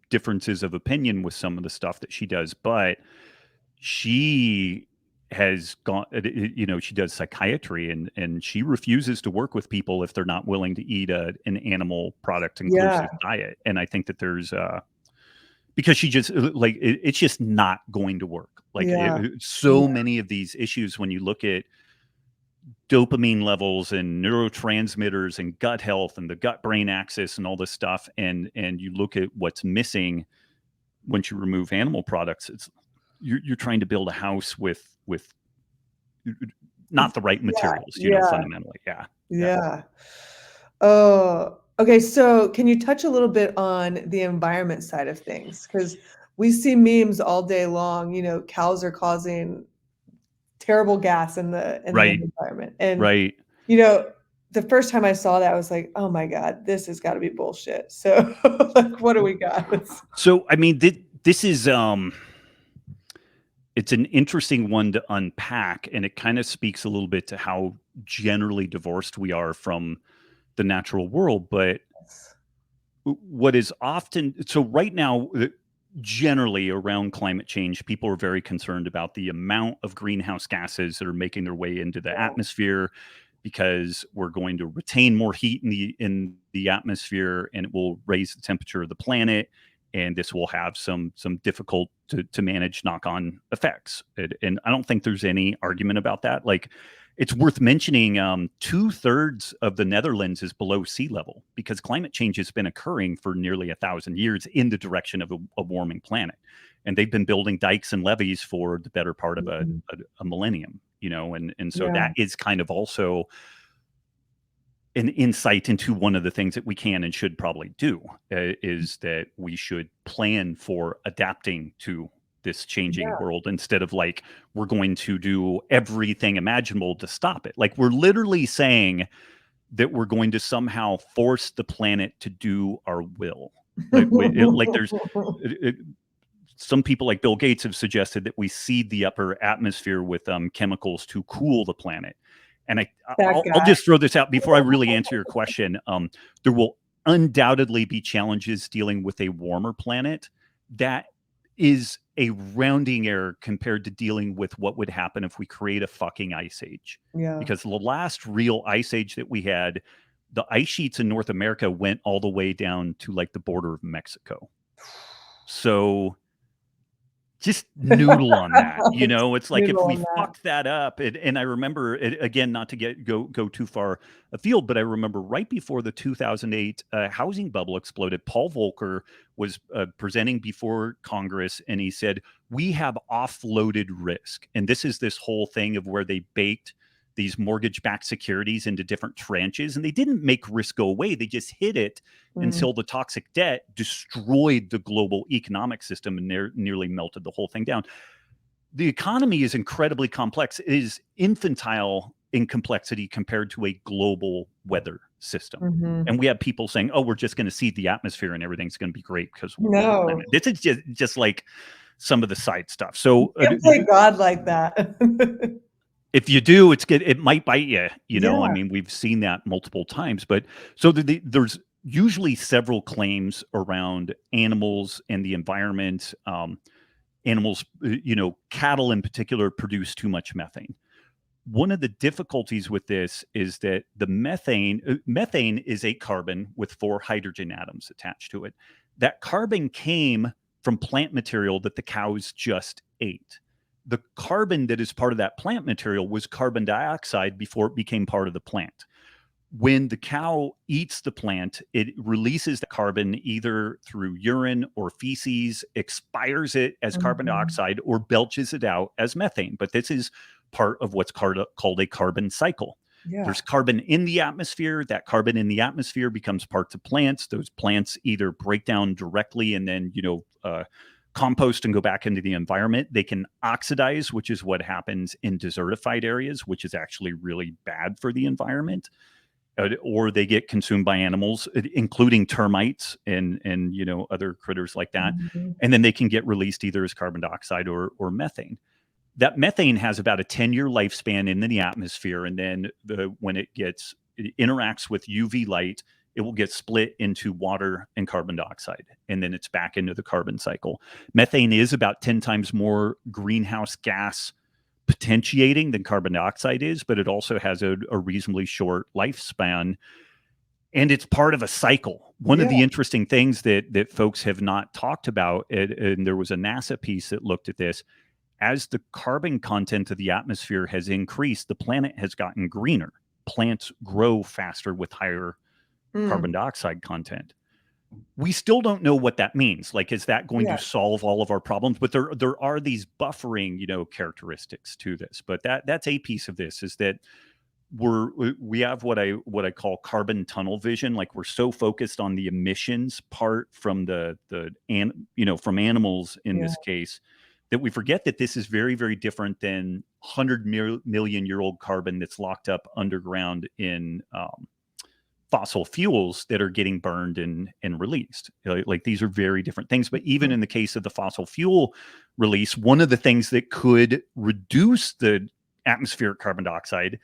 differences of opinion with some of the stuff that she does, but she has gone, she does psychiatry, and she refuses to work with people if they're not willing to eat an animal product Yeah. inclusive diet. And I think that there's because she just it's just not going to work. Like Yeah. so many of these issues, when you look at dopamine levels and neurotransmitters and gut health and the gut brain axis and all this stuff, and you look at what's missing once you remove animal products, it's you're trying to build a house with not the right Yeah. materials, Yeah. fundamentally. Yeah. Yeah. Oh. Okay, so can you touch a little bit on the environment side of things? Because we see memes all day long, cows are causing terrible gas in the Right, environment. And right. you know, the first time I saw that, I was like, "Oh my God, this has got to be bullshit." So, like, what do we got? So I mean, this is it's an interesting one to unpack, and it kind of speaks a little bit to how generally divorced we are from the natural world. But what is often so right now, generally around climate change, people are very concerned about the amount of greenhouse gases that are making their way into the Yeah. atmosphere, because we're going to retain more heat in the atmosphere, and it will raise the temperature of the planet, and this will have some difficult to manage knock-on effects. And I don't think there's any argument about that. Like, it's worth mentioning, 2/3 of the Netherlands is below sea level because climate change has been occurring for nearly 1,000 years in the direction of a warming planet. And they've been building dikes and levees for the better part of Mhm. a millennium, and so Yeah. that is kind of also an insight into one of the things that we can and should probably do, is that we should plan for adapting to this changing Yeah. world instead of like we're going to do everything imaginable to stop it. Like, we're literally saying that we're going to somehow force the planet to do our will. Like there's it, some people like Bill Gates have suggested that we seed the upper atmosphere with chemicals to cool the planet. And That I'll guy. just throw this out before I really answer your question. There will undoubtedly be challenges dealing with a warmer planet. That is a rounding error compared to dealing with what would happen if we create a fucking ice age. Yeah. Because the last real ice age that we had, the ice sheets in North America went all the way down to like the border of Mexico. So just noodle on that. It's like if Noodle we on that. fucked that up, and I remember it, again, not to go too far afield, but I remember right before the 2008 housing bubble exploded, Paul Volcker was presenting before Congress, and he said, we have offloaded risk. And this is this whole thing of where they baked these mortgage-backed securities into different tranches, and they didn't make risk go away. They just hid it Mm. until the toxic debt destroyed the global economic system and nearly melted the whole thing down. The economy is incredibly complex. It is infantile in complexity compared to a global weather system. Mhm. And we have people saying, "Oh, we're just going to seed the atmosphere and everything's going to be great because we'll warm the No. planet." This is just like some of the side stuff. So Can't play God like that. if you do, it's good. It might bite you. I Yeah. mean, we've seen that multiple times. But so there's usually several claims around animals and the environment. Animals, cattle in particular, produce too much methane. One of the difficulties with this is that the methane is a carbon with 4 hydrogen atoms attached to it. That carbon came from plant material that the cows just ate. The carbon that is part of that plant material was carbon dioxide before it became part of the plant. When the cow eats the plant, it releases the carbon either through urine or feces, expires it as carbon Mhm. dioxide, or belches it out as methane. But this is part of what's called a carbon cycle. Yeah. There's carbon in the atmosphere. That carbon in the atmosphere becomes parts of plants. Those plants either break down directly and then, compost and go back into the environment. They can oxidize, which is what happens in desertified areas, which is actually really bad for the environment, or they get consumed by animals, including termites and other critters like that, Mhm. and then they can get released either as carbon dioxide or methane. That methane has about a 10-year lifespan in the atmosphere, and then when it interacts with UV light, it will get split into water and carbon dioxide, and then it's back into the carbon cycle. Methane is about 10 times more greenhouse gas potentiating than carbon dioxide is, but it also has a reasonably short lifespan, and it's part of a cycle. One of Yeah. the interesting things that folks have not talked about, and there was a NASA piece that looked at this, as the carbon content of the atmosphere has increased, the planet has gotten greener. Plants grow faster with higher Mm. carbon dioxide content. We still don't know what that means. Like, is that going Yeah. to solve all of our problems? But there are these buffering, characteristics to this. But that's a piece of this, is that we have what I call carbon tunnel vision. Like, we're so focused on the emissions part from from animals in Yeah. this case, that we forget that this is very, very different than 100 million-year-old carbon that's locked up underground in fossil fuels that are getting burned and released. Like, these are very different things. But even in the case of the fossil fuel release, one of the things that could reduce the atmospheric carbon dioxide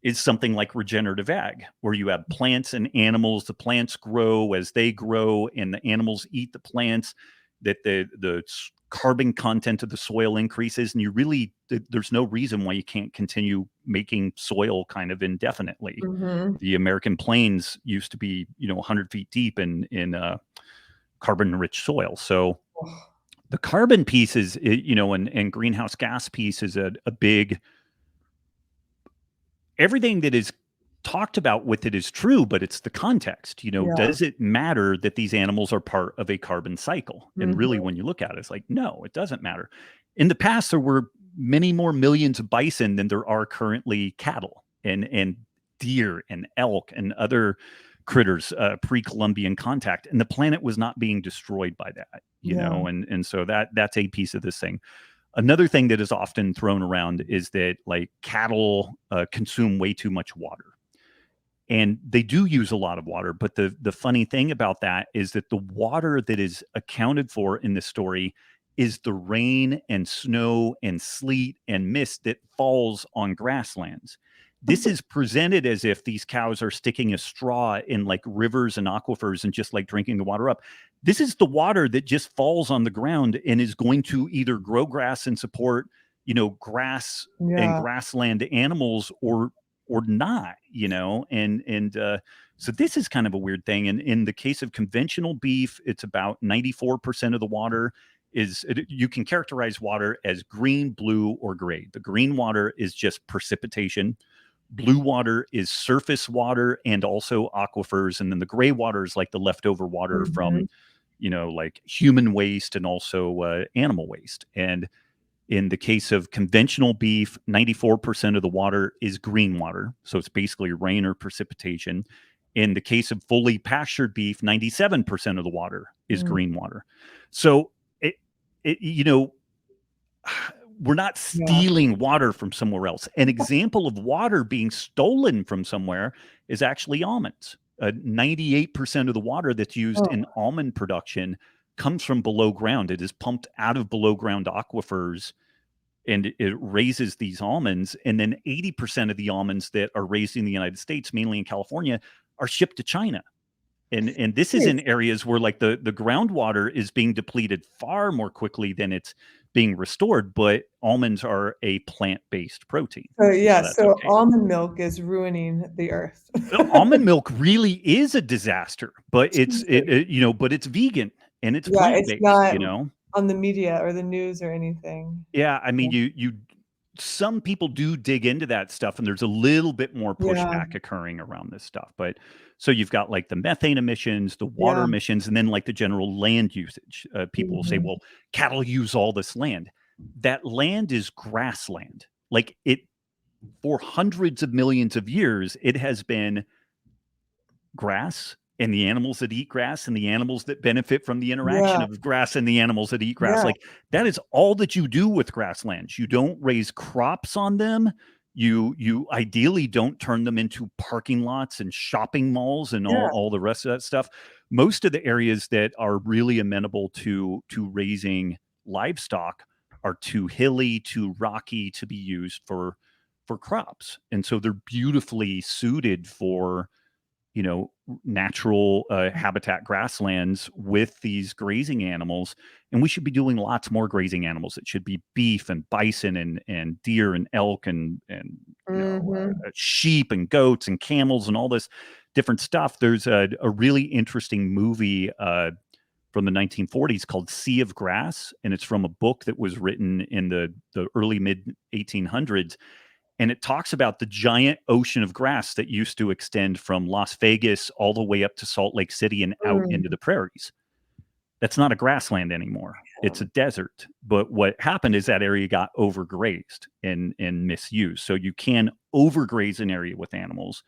is something like regenerative ag, where you have plants and animals. The plants grow as they grow, and the animals eat the plants. That the carbon content of the soil increases, and there's no reason why you can't continue making soil kind of indefinitely. Mm-hmm. The American plains used to be 100 feet deep in carbon-rich soil. So the carbon piece is, and greenhouse gas piece is a big. Everything that is talked about with it is true, but it's the context. Yeah. Does it matter that these animals are part of a carbon cycle? And really, Mm-hmm. when you look at it, it's like, no, it doesn't matter. In the past, there were many more millions of bison than there are currently cattle and deer and elk and other critters pre-Columbian contact, and the planet was not being destroyed by that. Yeah. And so that's a piece of this thing. Another thing that is often thrown around is that, like, cattle consume way too much water, and they do use a lot of water. But the funny thing about that is that the water that is accounted for in this story is the rain and snow and sleet and mist that falls on grasslands. This is presented as if these cows are sticking a straw in, like, rivers and aquifers and just, like, drinking the water up. This is the water that just falls on the ground and is going to either grow grass and support, grass and Yeah. grassland animals, or not. So this is kind of a weird thing. And in the case of conventional beef, it's about 94% of the water you can characterize water as green, blue, or gray. The green water is just precipitation. Blue water is surface water and also aquifers. And then the gray water is like the leftover water Mm-hmm. from, like human waste and also animal waste. And in the case of conventional beef, 94% of the water is green water. So it's basically rain or precipitation. In the case of fully pastured beef, 97% of the water is Mm. green water. So it we're not Yeah. stealing water from somewhere else. An example of water being stolen from somewhere is actually almonds. 98% of the water that's used Oh, in almond production comes from below ground. It is pumped out of below ground aquifers, and it raises these almonds. And then 80% of the almonds that are raised in the United States, mainly in California, are shipped to China. And this is in nice. areas where, like, the groundwater is being depleted far more quickly than it's being restored. But almonds are a plant-based protein, So and so yeah, that's so okay. almond milk is ruining the earth. Almond milk really is a disaster, but Jesus. but it's vegan and it's Yeah, it's plant-based. not on the media or the news or anything. Yeah, I Yeah. mean, you some people do dig into that stuff, and there's a little bit more Yeah. pushback occurring around this stuff. But so you've got, like, the methane emissions, the water Yeah. emissions, and then, like, the general land usage. People will say, Mhm. well, cattle use all this land. That land is grassland. Like, it, for hundreds of millions of years, it has been grass, and the animals that eat grass and the animals that benefit from the interaction Yeah. of grass and the animals that eat grass. Yeah. Like, that is all that you do with grasslands. You don't raise crops on them. You ideally don't turn them into parking lots and shopping malls and Yeah. all the rest of that stuff. Most of the areas that are really amenable to raising livestock are too hilly, too rocky to be used for crops. And so they're beautifully suited for, natural habitat grasslands with these grazing animals. And we should be doing lots more grazing animals. It should be beef and bison and deer and elk and Mhm. sheep and goats and camels and all this different stuff. There's a really interesting movie from the 1940s called Sea of Grass, and it's from a book that was written in the early mid 1800s, and it talks about the giant ocean of grass that used to extend from Las Vegas all the way up to Salt Lake City and out into Mm. the prairies. That's not a grassland anymore. It's a desert. But what happened is that area got overgrazed and misused. So you can overgraze an area with animals.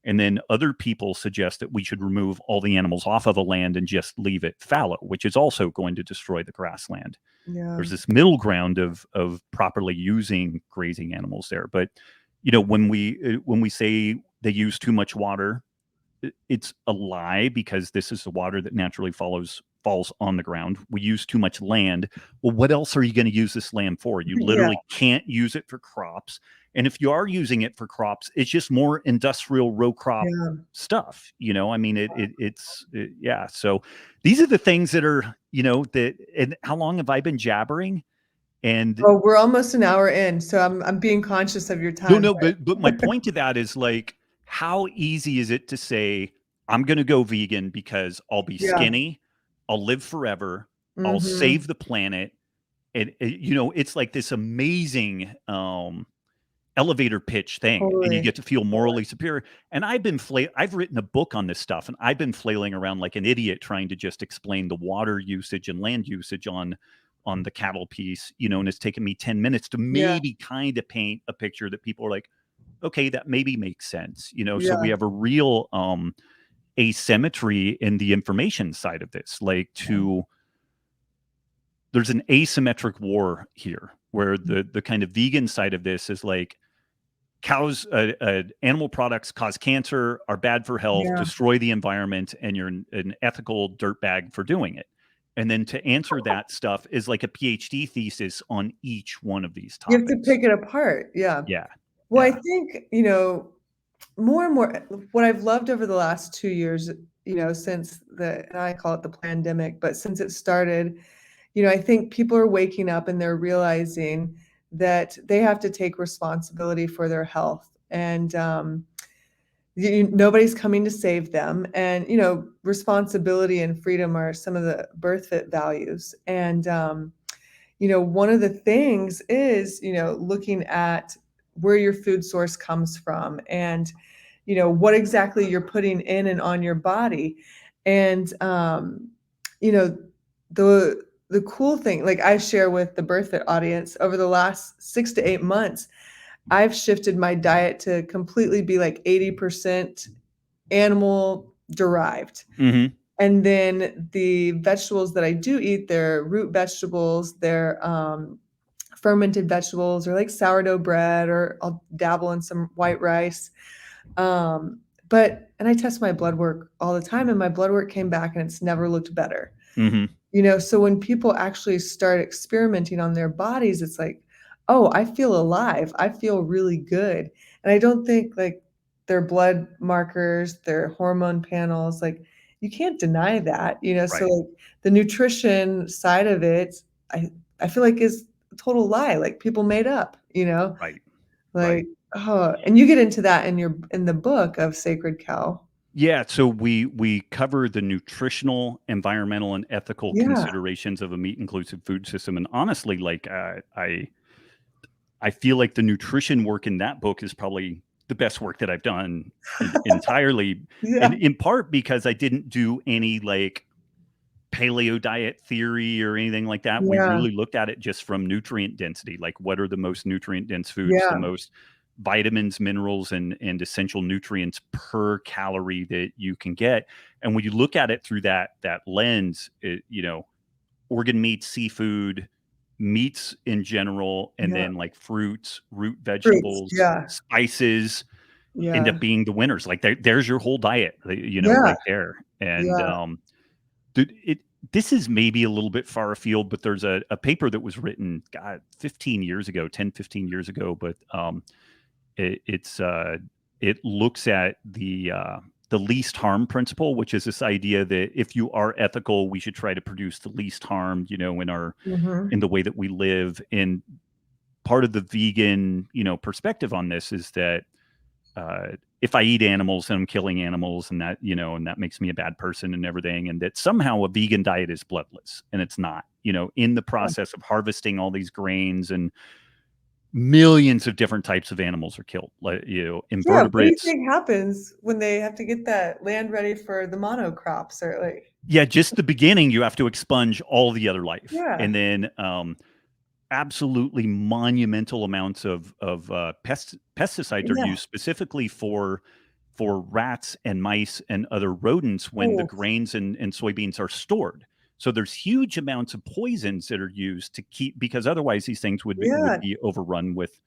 And then other people suggest that we should remove all the animals off of a land and just leave it fallow, which is also going to destroy the grassland. Yeah. There's this middle ground of properly using grazing animals there. But when we say they use too much water, it's a lie, because this is the water that naturally falls on the ground. We use too much land. Well, what else are you going to use this land for? You Yeah. literally can't use it for crops. And if you are using it for crops, it's just more industrial row crop Yeah. stuff. I mean, yeah. So these are the things that are, that. And how long have I been jabbering? And Oh, we're almost an hour in, so I'm being conscious of your time. no, but my point to that is, like, how easy is it to say, I'm going to go vegan because I'll be Yeah. skinny, I'll live forever, I'll Mhm. save the planet, and it's like this amazing elevator pitch thing, and you Totally. get to feel morally superior. And I've written a book on this stuff, and I've been flailing around like an idiot trying to just explain the water usage and land usage on the cattle piece, and it's taken me 10 minutes to Yeah. maybe kind of paint a picture that people are like, okay, that maybe makes sense. So we Yeah. have a real asymmetry in the information side of this. Like, there's an asymmetric war here, where the kind of vegan side of this is like, cows, animal products cause cancer, are bad for health, Yeah. destroy the environment, and you're an ethical dirtbag for doing it. And then to answer that stuff is like a PhD thesis on each one of these You have to topics. pick it apart. Yeah. Yeah, Well, I yeah. think, more and more what I've loved over the last 2 years, since and I call it the pandemic, but since it started, I think people are waking up and they're realizing that they have to take responsibility for their health. And nobody's coming to save them. And, responsibility and freedom are some of the BIRTHFIT values. And, one of the things is, looking at where your food source comes from, and, what exactly you're putting in and on your body. And, you know, the cool thing, like I share with the BirthFit audience, over the last 6 to 8 months, I've shifted my diet to completely be like 80% animal derived. Mm-hmm. And then the vegetables that I do eat, they're root vegetables, they're fermented vegetables, or like sourdough bread, or I'll dabble in some white rice. Um, and I test my blood work all the time, and my blood work came back and it's never looked better. Mm-hmm. So when people actually start experimenting on their bodies, it's like, oh, I feel alive. I feel really good. And I don't think like their blood markers, their hormone panels, like you can't deny that, so Right. like the nutrition side of it, I I feel like is a total lie, like people made up, Right. Right. like, oh, and you get into that in the book of Sacred Cow. Yeah, so we cover the nutritional, environmental, and ethical Yeah. considerations of a meat inclusive food system. And honestly, like, I feel like the nutrition work in that book is probably the best work that I've done entirely, Yeah. and in part because I didn't do any like paleo diet theory or anything like that. We Yeah. really looked at it just from nutrient density, like what are the most nutrient dense foods, the Yeah. most vitamins, minerals, and essential nutrients per calorie that you can get. And when you look at it through that lens, organ meat, seafood, meats in general, and Yeah. then like fruits, root Fruits. vegetables, Yeah. spices end Yeah. up being the winners. Like, there's your whole diet, Yeah. right there. And Yeah. Dude, this is maybe a little bit far afield, but there's a paper that was written, God, 15 years ago, 10, 15 years ago, but it looks at the least harm principle, which is this idea that if you are ethical, we should try to produce the least harm, in Mhm. the way that we live. And part of the vegan, perspective on this is that if I eat animals and I'm killing animals, and that makes me a bad person and everything, and that somehow a vegan diet is bloodless, and it's not. In the Yeah. process of harvesting all these grains, and millions of different types of animals are killed, like, Yeah, what do you invertebrates. think happens when they have to get that land ready for the monocrops, or like Yeah, just the beginning, you have to expunge all the other life, yeah. and then absolutely monumental amounts of pesticides are Yeah. used specifically for rats and mice and other rodents when the Oh, grains and soybeans are stored. So there's huge amounts of poisons that are used to keep, because otherwise these things would yeah. be overrun with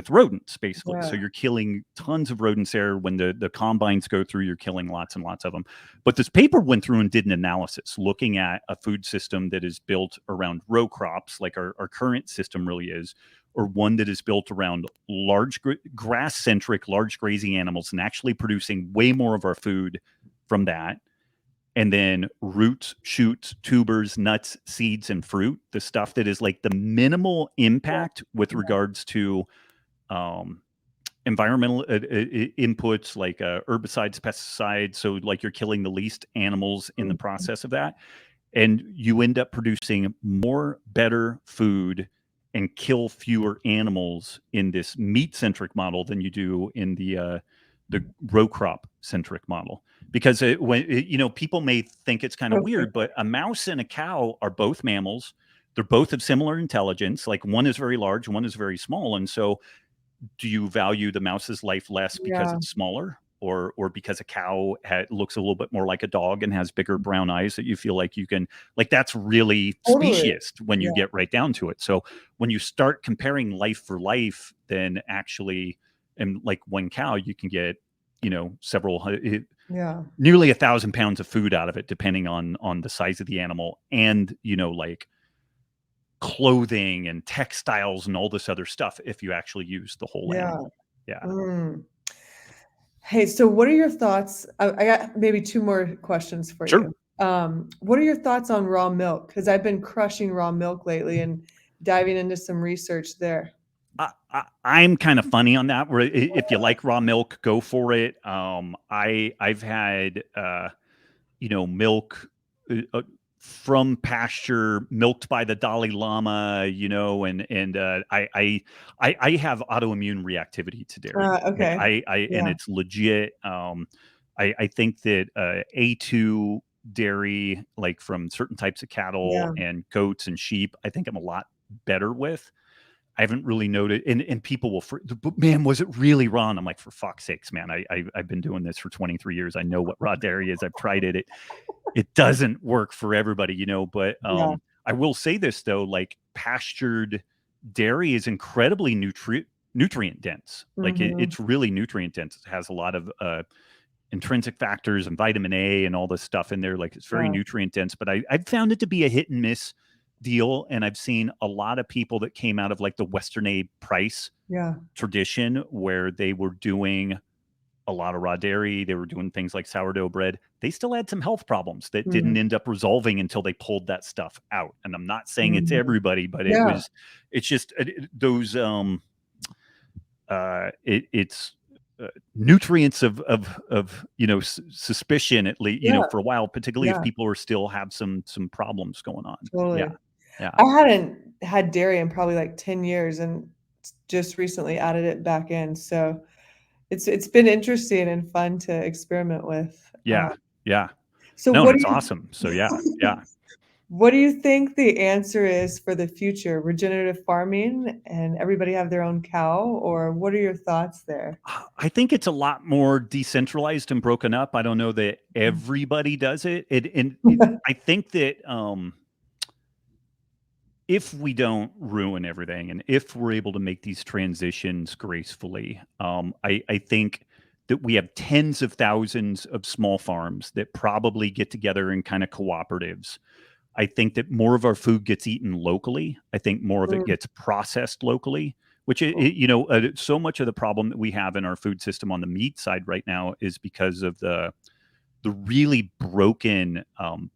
rodents, basically. So Yeah. you're killing tons of rodents there. When the combines go through, you're killing lots and lots of them. But this paper went through and did an analysis looking at a food system that is built around row crops, like our current system really is, or one that is built around large grass-centric, large grazing animals, and actually producing way more of our food from that. And then roots, shoots, tubers, nuts, seeds, and fruit, the stuff that is like the minimal impact with Yeah. regards to um, environmental inputs like herbicides, pesticides. So, like, you're killing the least animals in the Mhm. process of that. And you end up producing more, better food and kill fewer animals in this meat centric model than you do in the row crop centric model. Because people may think it's kind of Okay. weird, but a mouse and a cow are both mammals. They're both of similar intelligence. Like, one is very large, one is very small. And so do you value the mouse's life less because Yeah. it's smaller, or because a cow looks a little bit more like a dog and has bigger brown eyes that you feel like you can, like, that's really Totally. speciesist when you Yeah. get right down to it. So when you start comparing life for life, then actually, and like one cow, you can get, Yeah. nearly 1,000 pounds of food out of it, depending on the size of the animal, and like clothing and textiles and all this other stuff if you actually use the whole Yeah. animal. Yeah. Mm. Hey, so what are your thoughts? I got maybe two more questions for Sure. you. What are your thoughts on raw milk? Because I've been crushing raw milk lately and diving into some research there. I'm kind of funny on that. Where if you like raw milk, go for it. I've had milk from pasture, milked by the Dalai Lama, and I have autoimmune reactivity to dairy. Like, Okay. I and Yeah. it's legit. I think that A2 dairy, like from certain types of cattle Yeah. and goats and sheep, I think I'm a lot better with. I haven't really noted, and people will, but man, was it really raw? And I'm like, for fuck's sakes, man, I've been doing this for 23 years. I know what raw dairy is. I've tried it. It doesn't work for everybody, but Yeah. I will say this though, like, pastured dairy is incredibly nutrient dense. Like, Mhm. it's really nutrient dense. It has a lot of intrinsic factors and vitamin A and all this stuff in there. Like, it's very Yeah. nutrient dense, but I've found it to be a hit and miss deal. And I've seen a lot of people that came out of like the Western A price Yeah. tradition where they were doing a lot of raw dairy. They were doing things like sourdough bread. They still had some health problems that didn't Mhm. end up resolving until they pulled that stuff out. And I'm not saying it's Mhm. everybody, but Yeah. it's just those, it's nutrients of suspicion, at least, Yeah. for a while, particularly if Yeah. people are still have some problems going on. Yeah. Totally. Yeah. I hadn't had dairy in probably like 10 years and just recently added it back in. So it's been interesting and fun to experiment with. Yeah. Yeah. So No, and what do it's you awesome. So yeah. Yeah. what do you think the answer is for the future? Regenerative farming and everybody have their own cow, or what are your thoughts there? I think it's a lot more decentralized and broken up. I don't know that everybody does it. I think that if we don't ruin everything and if we're able to make these transitions gracefully, I think that we have tens of thousands of small farms that probably get together in kind of cooperatives. I think that more of our food gets eaten locally. I think more of it Mm, gets processed locally, which so much of the problem that we have in our food system on the meat side right now is because of the really broken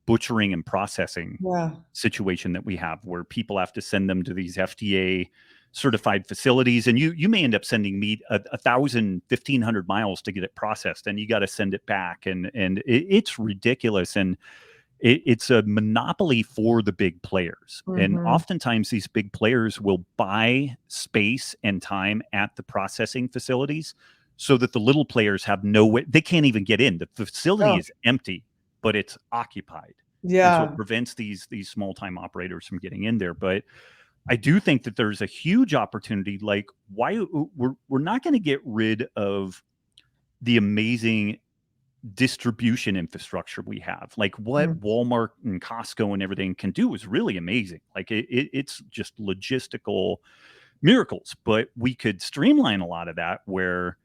butchering and processing yeah. situation that we have, where people have to send them to these FDA certified facilities, and you may end up sending meat 1,500 miles to get it processed, and you got to send it back, and it's ridiculous. And it's a monopoly for the big players. And Mhm. oftentimes these big players will buy space and time at the processing facilities so that the little players have no way, they can't even get in. The facility Oh, is empty, but it's occupied. And so it yeah. prevents these small time operators from getting in there. But I do think that there's a huge opportunity. Like, why we're not going to get rid of the amazing distribution infrastructure we have. Like what Mm. Walmart and Costco and everything can do is really amazing. Like it's just logistical miracles, but we could streamline a lot of that where,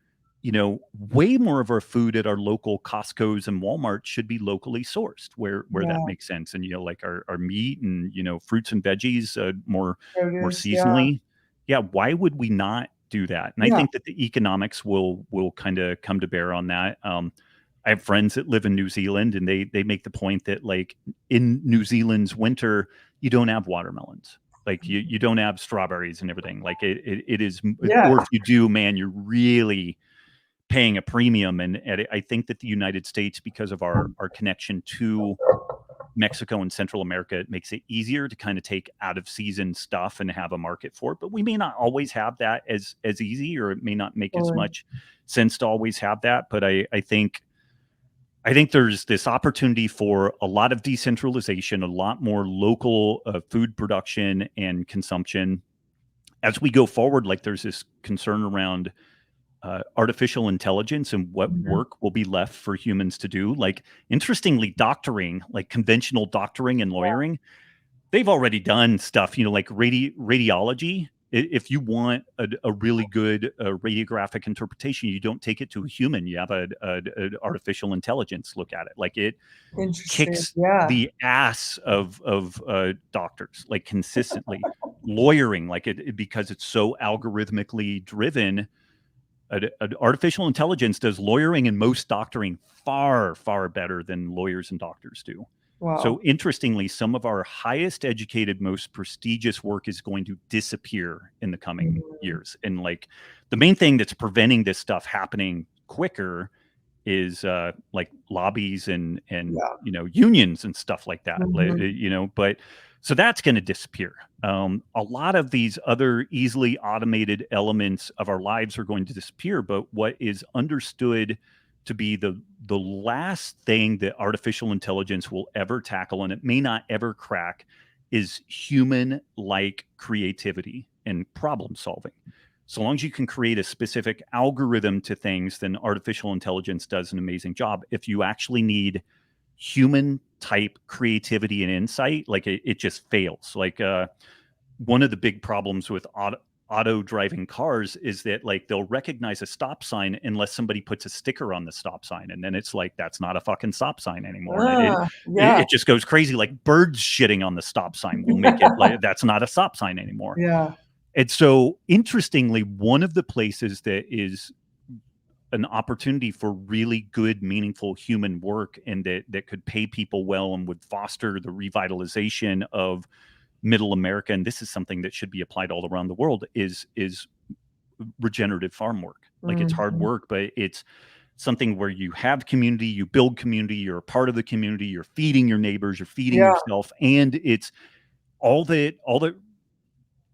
way more of our food at our local Costco's and Walmart should be locally sourced where that Yeah. makes sense. And, like our meat and, fruits and veggies, more Produce. Yeah. seasonally. Yeah. Why would we not do that? And I Yeah. think that the economics will kind of come to bear on that. I have friends that live in New Zealand, and they make the point that, like, in New Zealand's winter, you don't have watermelons. Like you don't have strawberries and everything. Like it is, Yeah. or if you do, man, you're really paying a premium. And I think that the United States, because of our connection to Mexico and Central America, it makes it easier to kind of take out of season stuff and have a market for it. But we may not always have that as easy, or it may not make as Totally. much sense to always have that. But I think there's this opportunity for a lot of decentralization, a lot more local food production and consumption. As we go forward, like, there's this concern around artificial intelligence and what Mhm. work will be left for humans to do. Like, interestingly, doctoring, like conventional doctoring and lawyering, they've already done stuff, like radiology. If you want a really good radiographic interpretation, you don't take it to a human. You have an artificial intelligence look at it. Like, it Interesting. kicks Yeah. the ass of doctors, like, consistently. Lawyering, like, because it's so algorithmically driven. Artificial intelligence does lawyering and most doctoring far, far better than lawyers and doctors do. So Wow. interestingly, some of our highest educated, most prestigious work is going to disappear in the coming Mhm. years. And, like, the main thing that's preventing this stuff happening quicker is like lobbies and Yeah. unions and stuff like that. Mhm. But so that's going to disappear. A lot of these other easily automated elements of our lives are going to disappear. But what is understood to be the last thing that artificial intelligence will ever tackle, and it may not ever crack, is human like creativity and problem solving. So long as you can create a specific algorithm to things, then artificial intelligence does an amazing job. If you actually need human type creativity and insight, like, it just fails. Like, one of the big problems with auto driving cars is that, like, they'll recognize a stop sign unless somebody puts a sticker on the stop sign, and then it's like, that's not a fucking stop sign anymore. And it Yeah. it just goes crazy. Like, birds shitting on the stop sign will make it like that's not a stop sign anymore. Yeah. And so, interestingly, one of the places that is an opportunity for really good, meaningful human work, and that could pay people well and would foster the revitalization of middle America, and this is something that should be applied all around the world, is regenerative farm work. Like, it's hard Mhm. work, but it's something where you have community, you build community, you're a part of the community, you're feeding your neighbors, you're feeding Yeah. yourself, and it's all that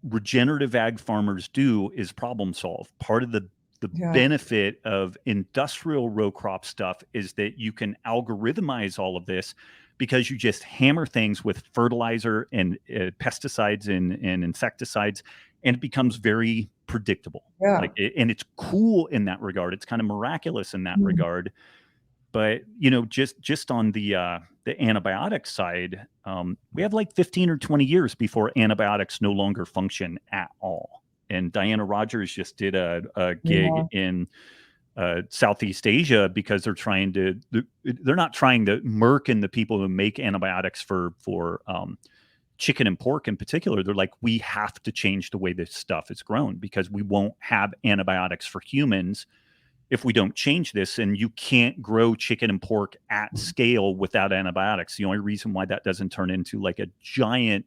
regenerative ag farmers do is problem solve. Part of the Yeah. benefit of industrial row crop stuff is that you can algorithmize all of this because you just hammer things with fertilizer and pesticides and insecticides, and it becomes very predictable. Yeah. Like, and it's cool in that regard. It's kind of miraculous in that Mm. regard. But, just on the antibiotic side, we have like 15 or 20 years before antibiotics no longer function at all. And Diana Rogers just did a Yeah. gig in Southeast Asia because they're not trying to Merck and the people who make antibiotics for chicken and pork in particular. They're like, we have to change the way this stuff is grown because we won't have antibiotics for humans if we don't change this. And you can't grow chicken and pork at scale without antibiotics. The only reason why that doesn't turn into like a giant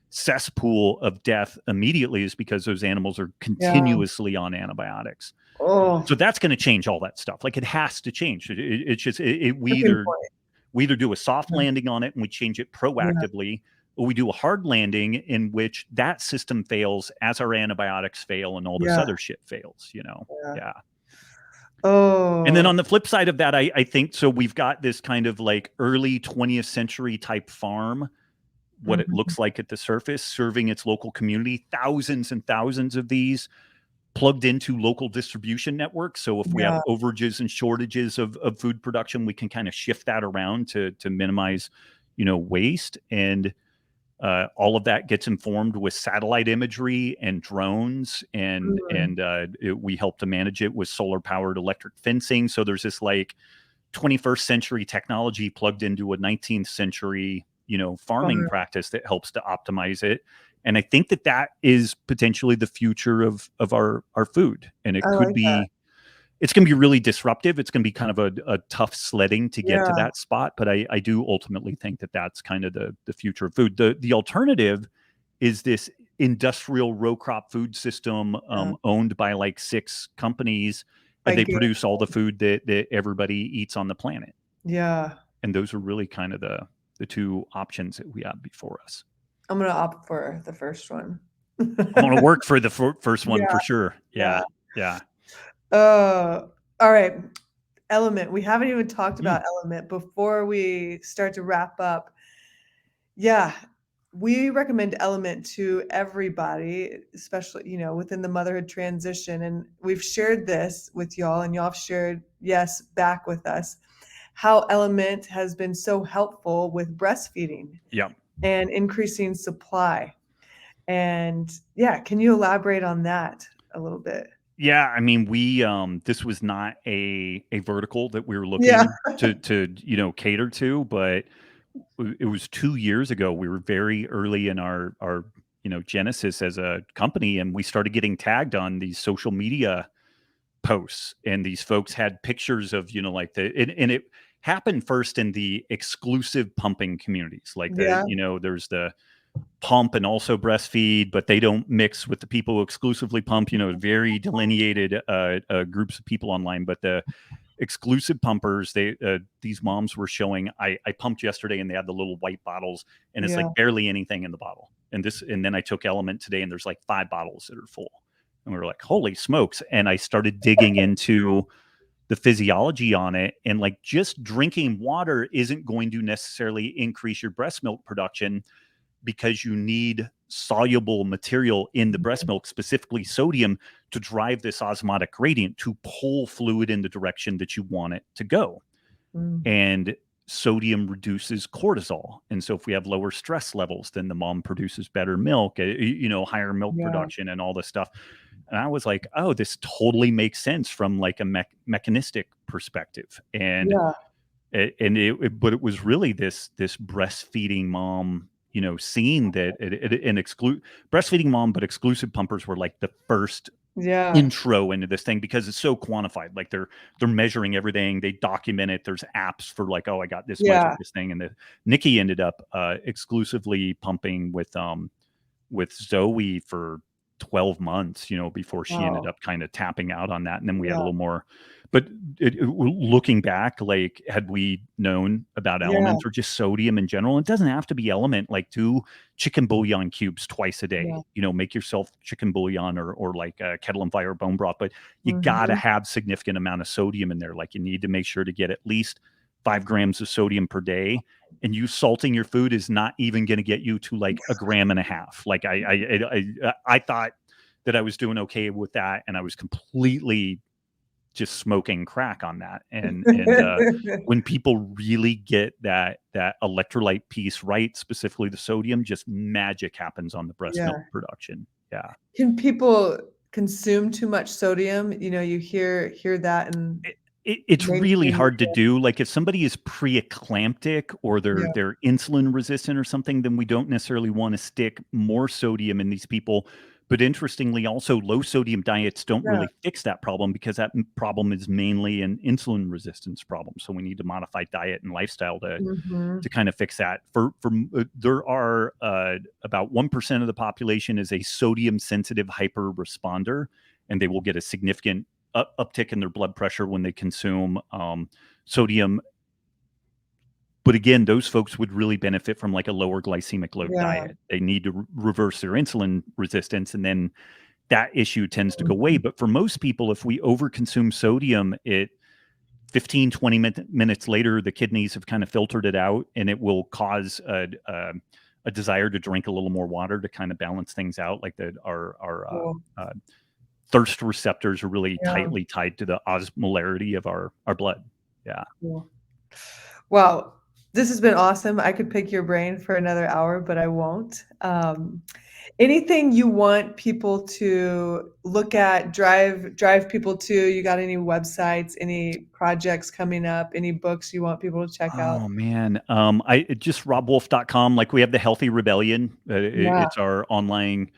cesspool of death immediately is because those animals are Yeah. continuously on antibiotics. Oh, So that's going to change all that stuff. Like, it has to change. It's just we tipping either point. do a soft Yeah. landing on it and we change it Yeah. proactively, or we do a hard landing in which that system fails as our antibiotics fail and all this Yeah. other shit fails. Yeah. Yeah. And then Oh, on the flip side of that, I think so. We've got this kind of like early 20th century type farm what it Mhm. looks like at the surface, serving its local community, thousands and thousands of these plugged into local distribution networks. So if we have Yeah. overages and shortages of food production, we can kind of shift that around to minimize, waste. And all of that gets informed with satellite imagery and drones, and Mm. and we help to manage it with solar powered electric fencing. So there's this like 21st century technology plugged into a 19th century farming Farm. practice that helps to optimize it. And I think that is potentially the future of our food. And I it could like that. be, it's going to be really disruptive. It's going to be kind of a tough sledding to get to Yeah. that spot, but I do ultimately think that that's kind of the future of food. The alternative is this industrial row crop food system, Yeah. owned by like 6 companies, and I they get. produce all the food that everybody eats on the planet. Yeah. And those are really kind of the two options that we have before us. I'm gonna opt for the first one. I'm going to work for the first one Yeah. for sure. Yeah. Yeah, yeah. All right. Element. We haven't even talked Mm, about element before we start to wrap up. Yeah, we recommend element to everybody, especially, within the motherhood transition. And we've shared this with y'all, and y'all have shared, yes, back with us, how element has been so helpful with breastfeeding yeah. and increasing supply. And yeah, can you elaborate on that a little bit? Yeah, I mean, we this was not a vertical that we were Yeah. looking to cater to, but it was 2 years ago. We were very early in our genesis as a company, and we started getting tagged on these social media posts, and these folks had pictures of like and it happened first in the exclusive pumping communities, like Yeah. there's the pump and also breastfeed, but they don't mix with the people who exclusively pump. Very delineated groups of people online. But the exclusive pumpers, these moms were showing. I pumped yesterday, and they had the little white bottles, and it's Yeah. like barely anything in the bottle. And then I took Element today, and there's like 5 bottles that are full, and we were like, holy smokes! And I started digging into the physiology on it, and like just drinking water isn't going to necessarily increase your breast milk production, because you need soluble material in the breast milk, specifically sodium, to drive this osmotic gradient to pull fluid in the direction that you want it to go. Mm. And sodium reduces cortisol. And so if we have lower stress levels, then the mom produces better milk, higher milk Yeah. production and all this stuff. And I was like, oh, this totally makes sense from like a mechanistic perspective. Yeah. But it was really this breastfeeding mom, seeing that breastfeeding mom, but exclusive pumpers were like the first Yeah. intro into this thing, because it's so quantified. Like they're measuring everything, they document it. There's apps for like, oh, I got this much of Yeah. this thing. And Nikki ended up exclusively pumping with Zoe for 12 months, before she ended Wow. up kind of tapping out on that. And then we had a Yeah. little more. But looking back, like, had we known about Yeah. elements or just sodium in general, it doesn't have to be element. Like, do chicken bouillon cubes twice a Yeah. day. Make yourself chicken bouillon, or like a kettle and fire bone broth. But you got to Mhm. have significant amount of sodium in there. Like, you need to make sure to get at least 5 grams of sodium per day, and you salting your food is not even going to get you to like a gram and a half. Like I thought that I was doing okay with that, and I was completely just smoking crack on that. And when people really get that electrolyte piece right, specifically the sodium, just magic happens on the breast milk Yeah. production. Yeah. Can people consume too much sodium? You hear that and It's really maintain hard to your. do. Like, if somebody is preeclamptic, or they're Yeah. they're insulin resistant or something, then we don't necessarily want to stick more sodium in these people. But interestingly, also low sodium diets don't Yeah. really fix that problem, because that problem is mainly an insulin resistance problem. So we need to modify diet and lifestyle to Mhm. kind of fix that. There are about 1% of the population is a sodium sensitive hyper responder, and they will get a significant uptick in their blood pressure when they consume sodium. But again, those folks would really benefit from like a lower glycemic load Yeah. diet. They need to reverse their insulin resistance, and then that issue tends to go away. Mhm. But for most people, if we overconsume sodium, 15, 20 minutes later, the kidneys have kind of filtered it out, and it will cause a desire to drink a little more water to kind of balance things out. Like our Cool. thirst receptors are really Yeah. tightly tied to the osmolarity of our blood. Yeah. Cool. Wow. This has been awesome. I could pick your brain for another hour, but I won't. Anything you want people to look at, drive people to? You got any websites, any projects coming up, any books you want people to check out? Oh man. I just robwolf.com. Like we have the Healthy Rebellion. Yeah, It's our online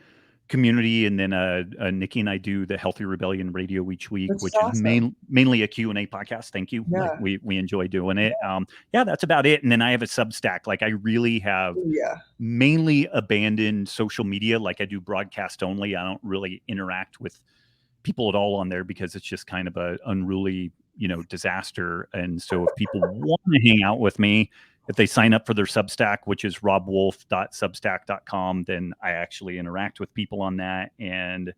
community, and then Nikki and I do the Healthy Rebellion radio each week, which is which is awesome. mainly a Q&A podcast. Thank you. Like Yeah. we enjoy doing it. Yeah, that's about it. And then I have a Substack. Like I really have Yeah. mainly abandoned social media. Like I do broadcast only. I don't really interact with people at all on there because it's just kind of a unruly, disaster. And so if people want to hang out with me, if they sign up for their Substack, which is robwolf.substack.com, then I actually interact with people on that, and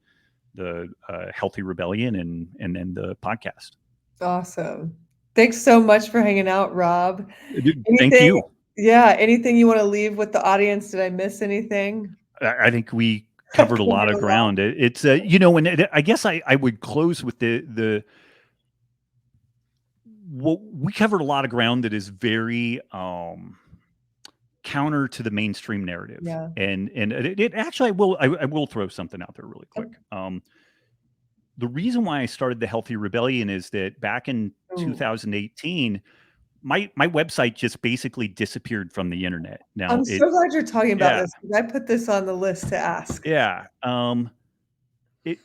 the Healthy Rebellion, and then the podcast. Awesome. Thanks so much for hanging out, Rob. Dude, thank Anything, you. yeah, anything you want to leave with the audience? Did I miss anything? I think we covered a lot Covered of a lot. ground. It's I guess I would close with the well, we covered a lot of ground that is very counter to the mainstream narrative. Yeah. And it actually, I will throw something out there really quick. The reason why I started the Healthy Rebellion is that back in Ooh. 2018, my website just basically disappeared from the internet. Now I'm so glad you're talking about yeah, this because I put this on the list to ask. yeah. It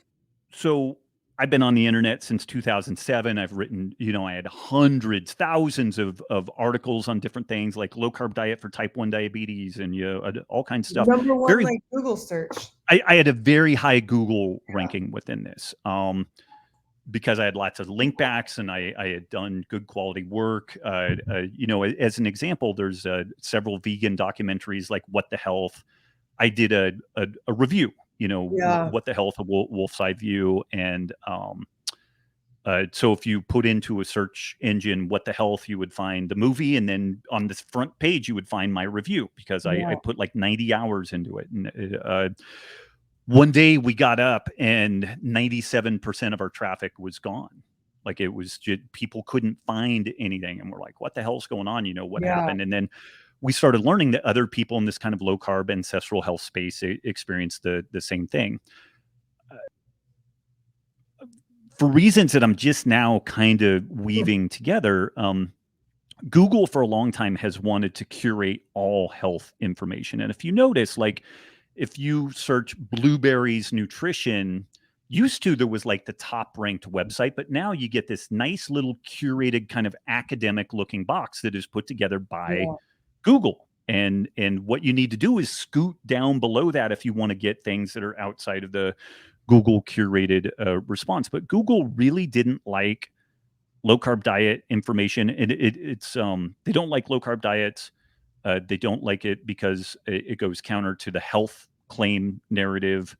So I've been on the internet since 2007. I've written, I had hundreds, thousands of articles on different things like low carb diet for type 1 diabetes, and all kinds of stuff. Number one, Very like Google search. I had a very high Google ranking within this, because I had lots of link backs and I had done good quality work. As an example, there's several vegan documentaries like What the Health. I did a review, Yeah. What the Health, a Wolf's Eye View. And so if you put into a search engine What the Health, you would find the movie. And then on this front page, you would find my review because I Yeah. put like 90 hours into it. And one day we got up and 97% of our traffic was gone. Like it was just, people couldn't find anything. And we're like, what the hell's going on? What Yeah. happened? And then we started learning that other people in this kind of low carb ancestral health space experienced the same thing. For reasons that I'm just now kind of weaving together, Google for a long time has wanted to curate all health information. And if you notice, like if you search blueberries nutrition, used to there was like the top ranked website, but now you get this nice little curated kind of academic looking box that is put together by Yeah. Google. And what you need to do is scoot down below that if you want to get things that are outside of the Google curated response. But Google really didn't like low carb diet information, and it's they don't like low carb diets. They don't like it because it goes counter to the health claim narrative.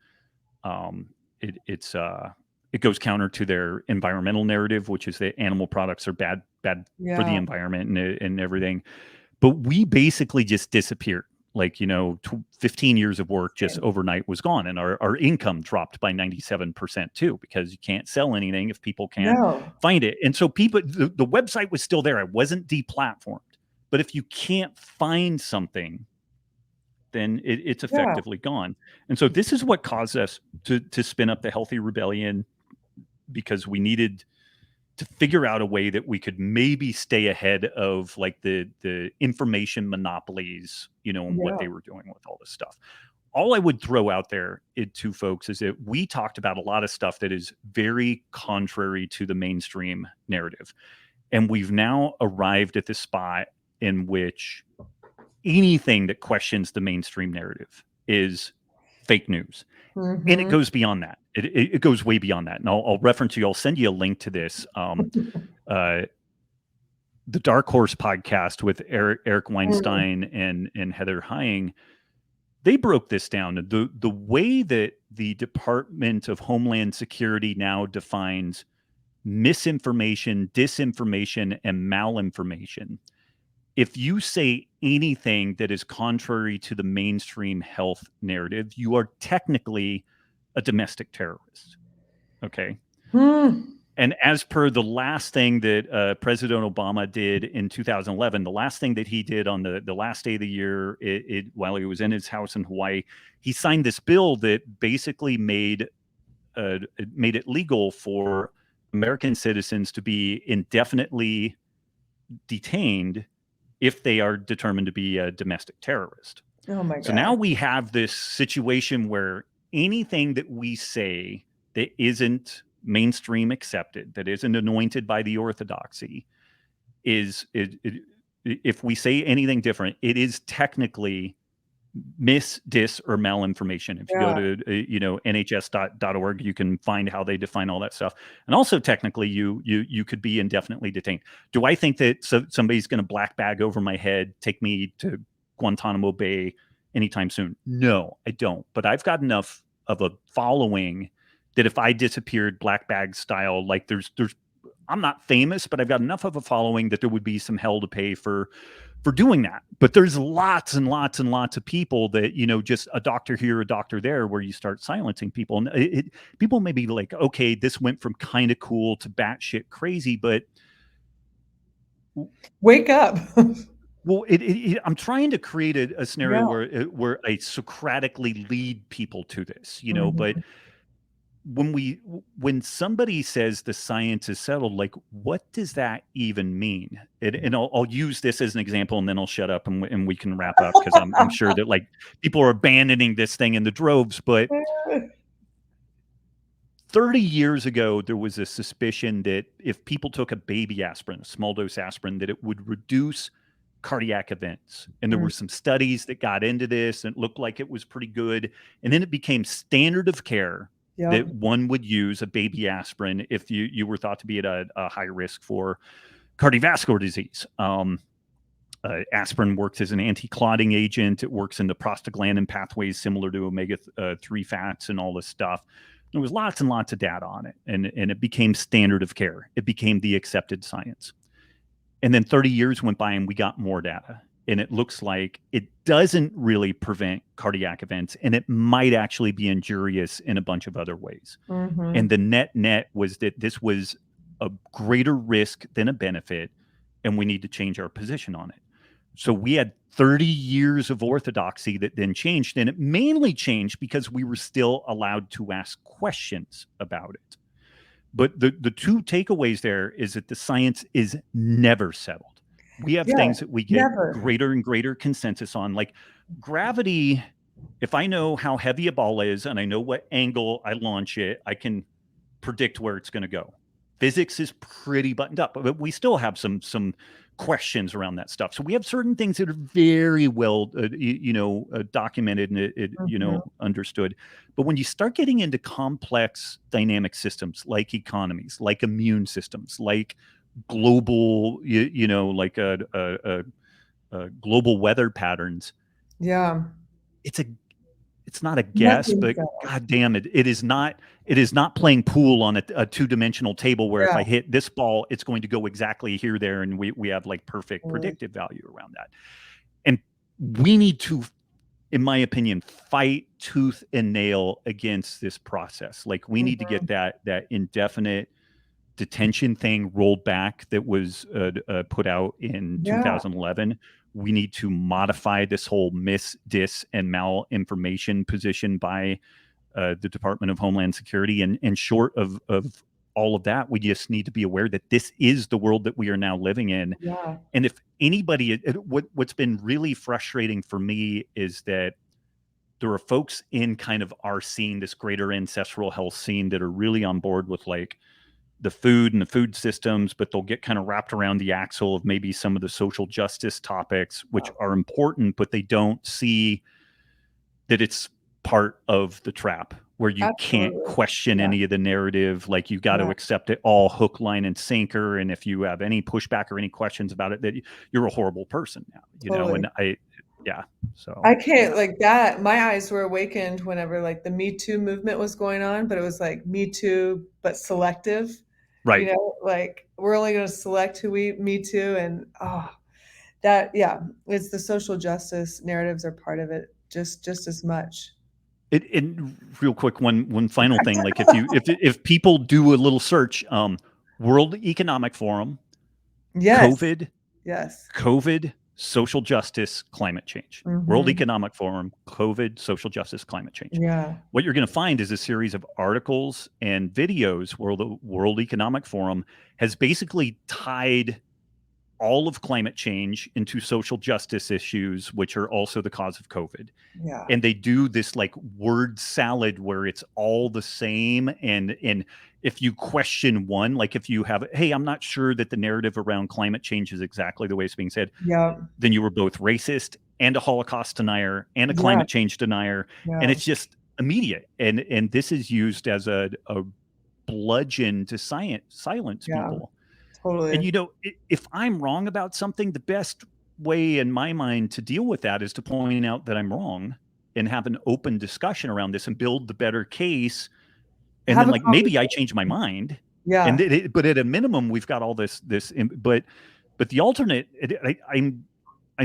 It goes counter to their environmental narrative, which is that animal products are bad for the Yeah. environment and everything. But we basically just disappeared. Like 15 years of work just overnight was gone, and our income dropped by 97% too, because you can't sell anything if people can't No. find it. And so the website was still there. It wasn't deplatformed. But if you can't find something, then it's Yeah. effectively gone. And so this is what caused us to spin up the Healthy Rebellion, because we needed to figure out a way that we could maybe stay ahead of like the information monopolies, and what Yeah. they were doing with all this stuff. All I would throw out there to folks is that we talked about a lot of stuff that is very contrary to the mainstream narrative. And we've now arrived at the spot in which anything that questions the mainstream narrative is fake news. And it Mhm. goes beyond that. It goes way beyond that. And I'll reference you. I'll send you a link to this. The Dark Horse podcast with Eric Mm. Weinstein and Heather Hying, they broke this down. The way that the Department of Homeland Security now defines misinformation, disinformation, and malinformation if you say anything that is contrary to the mainstream health narrative, you are technically a domestic terrorist. Okay. Hmm. And as per the last thing that President Obama did in 2011, the last thing that he did on the last day of the year, while he was in his house in Hawaii, he signed this bill that basically made it legal for American citizens to be indefinitely detained if they are determined to be a domestic terrorist. Oh my So now God. we have this situation where anything that we say that isn't mainstream accepted, that isn't anointed by the orthodoxy, if we say anything different, it is technically mis, dis, or malinformation. If you go Yeah. to nhs.org, you can find how they define all that stuff. And also, technically, you could be indefinitely detained. Do I think that somebody's going to black bag over my head, take me to Guantanamo Bay anytime soon? No, I don't. But I've got enough of a following that if I disappeared black bag style, like there's I'm not famous, but I've got enough of a following that there would be some hell to pay for doing that. But there's lots and lots and lots of people that, just a doctor here, a doctor there, where you start silencing people. And people may be like, okay, this went from kind of cool to batshit crazy, but Wake up. well, I'm trying to create a scenario Yeah. where I Socratically lead people to this, but Mhm. when somebody says the science is settled, like what does that even mean? And I'll use this as an example, and then I'll shut up and we can wrap up because I'm sure that like people are abandoning this thing in the droves. But 30 years ago, there was a suspicion that if people took a baby aspirin, a small dose aspirin, that it would reduce cardiac events. And there Mm. were some studies that got into this and it looked like it was pretty good. And then it became standard of care that Yep. one would use a baby aspirin if you were thought to be at a high risk for cardiovascular disease. Aspirin works as an anti-clotting agent. It works in the prostaglandin pathways similar to omega-3 fats and all this stuff. There was lots and lots of data on it, and it became standard of care. It became the accepted science. And then 30 years went by and we got more data. And it looks like it doesn't really prevent cardiac events, and it might actually be injurious in a bunch of other ways. And Mhm. the net was that this was a greater risk than a benefit, and we need to change our position on it. So we had 30 years of orthodoxy that then changed, and it mainly changed because we were still allowed to ask questions about it. But the two takeaways there is that the science is never settled. We have Yeah. things that we get Never. greater and greater consensus on, like gravity. If I know how heavy a ball is and I know what angle I launch it, I can predict where it's going to go. Physics is pretty buttoned up, but we still have some questions around that stuff. So we have certain things that are very well, documented and Mhm. understood. But when you start getting into complex dynamic systems like economies, like immune systems, like global, like global weather patterns, Yeah. it's a it's not a guess, Nothing but settled. god damn it, it is not playing pool on a two-dimensional table where if Yeah. I hit this ball, it's going to go exactly here, there, and we have like perfect Totally. predictive value around that. And we need to, in my opinion, fight tooth and nail against this process. Like we need to get Mhm. that indefinite detention thing rolled back that was put out in Yeah. 2011. We need to modify this whole mis, dis, and malinformation position by the Department of Homeland Security. And short of all of that, we just need to be aware that this is the world that we are now living in. Yeah. And if anybody, what's been really frustrating for me is that there are folks in kind of our scene, this greater ancestral health scene, that are really on board with like the food and the food systems, but they'll get kind of wrapped around the axle of maybe some of the social justice topics, which are important, but they don't see that it's part of the trap where you can't Absolutely. question Yeah. any of the narrative. Like you got to Yeah. accept it all hook, line, and sinker. And if you have any pushback or any questions about it, that you're a horrible person now, Totally. and yeah. So, I can't yeah. like that. My eyes were awakened whenever like the Me Too movement was going on, but it was like Me Too, but selective. Right. Like we're only going to select who we Me Too, and oh, That, yeah, it's the social justice narratives are part of it just as much. And real quick, one final thing, like if people do a little search, World Economic Forum, Yes. COVID, Yes. social justice, climate change. World Mhm. Economic Forum, COVID, social justice, climate change. Yeah. What you're going to find is a series of articles and videos where the World Economic Forum has basically tied all of climate change into social justice issues, which are also the cause of COVID. Yeah. And they do this like word salad where it's all the same. And if you question one, like if you have, hey, I'm not sure that the narrative around climate change is exactly the way it's being said, Yeah. then you were both racist and a Holocaust denier and a Yeah. climate change denier. And Yeah. it's just immediate. And this is used as a bludgeon to silence Yeah. people. And Totally. if I'm wrong about something, the best way in my mind to deal with that is to point out that I'm wrong and have an open discussion around this and build the better case. And Have then a like maybe I conversation. change my mind. And Yeah. but at a minimum, we've got all this. But the alternate, I'm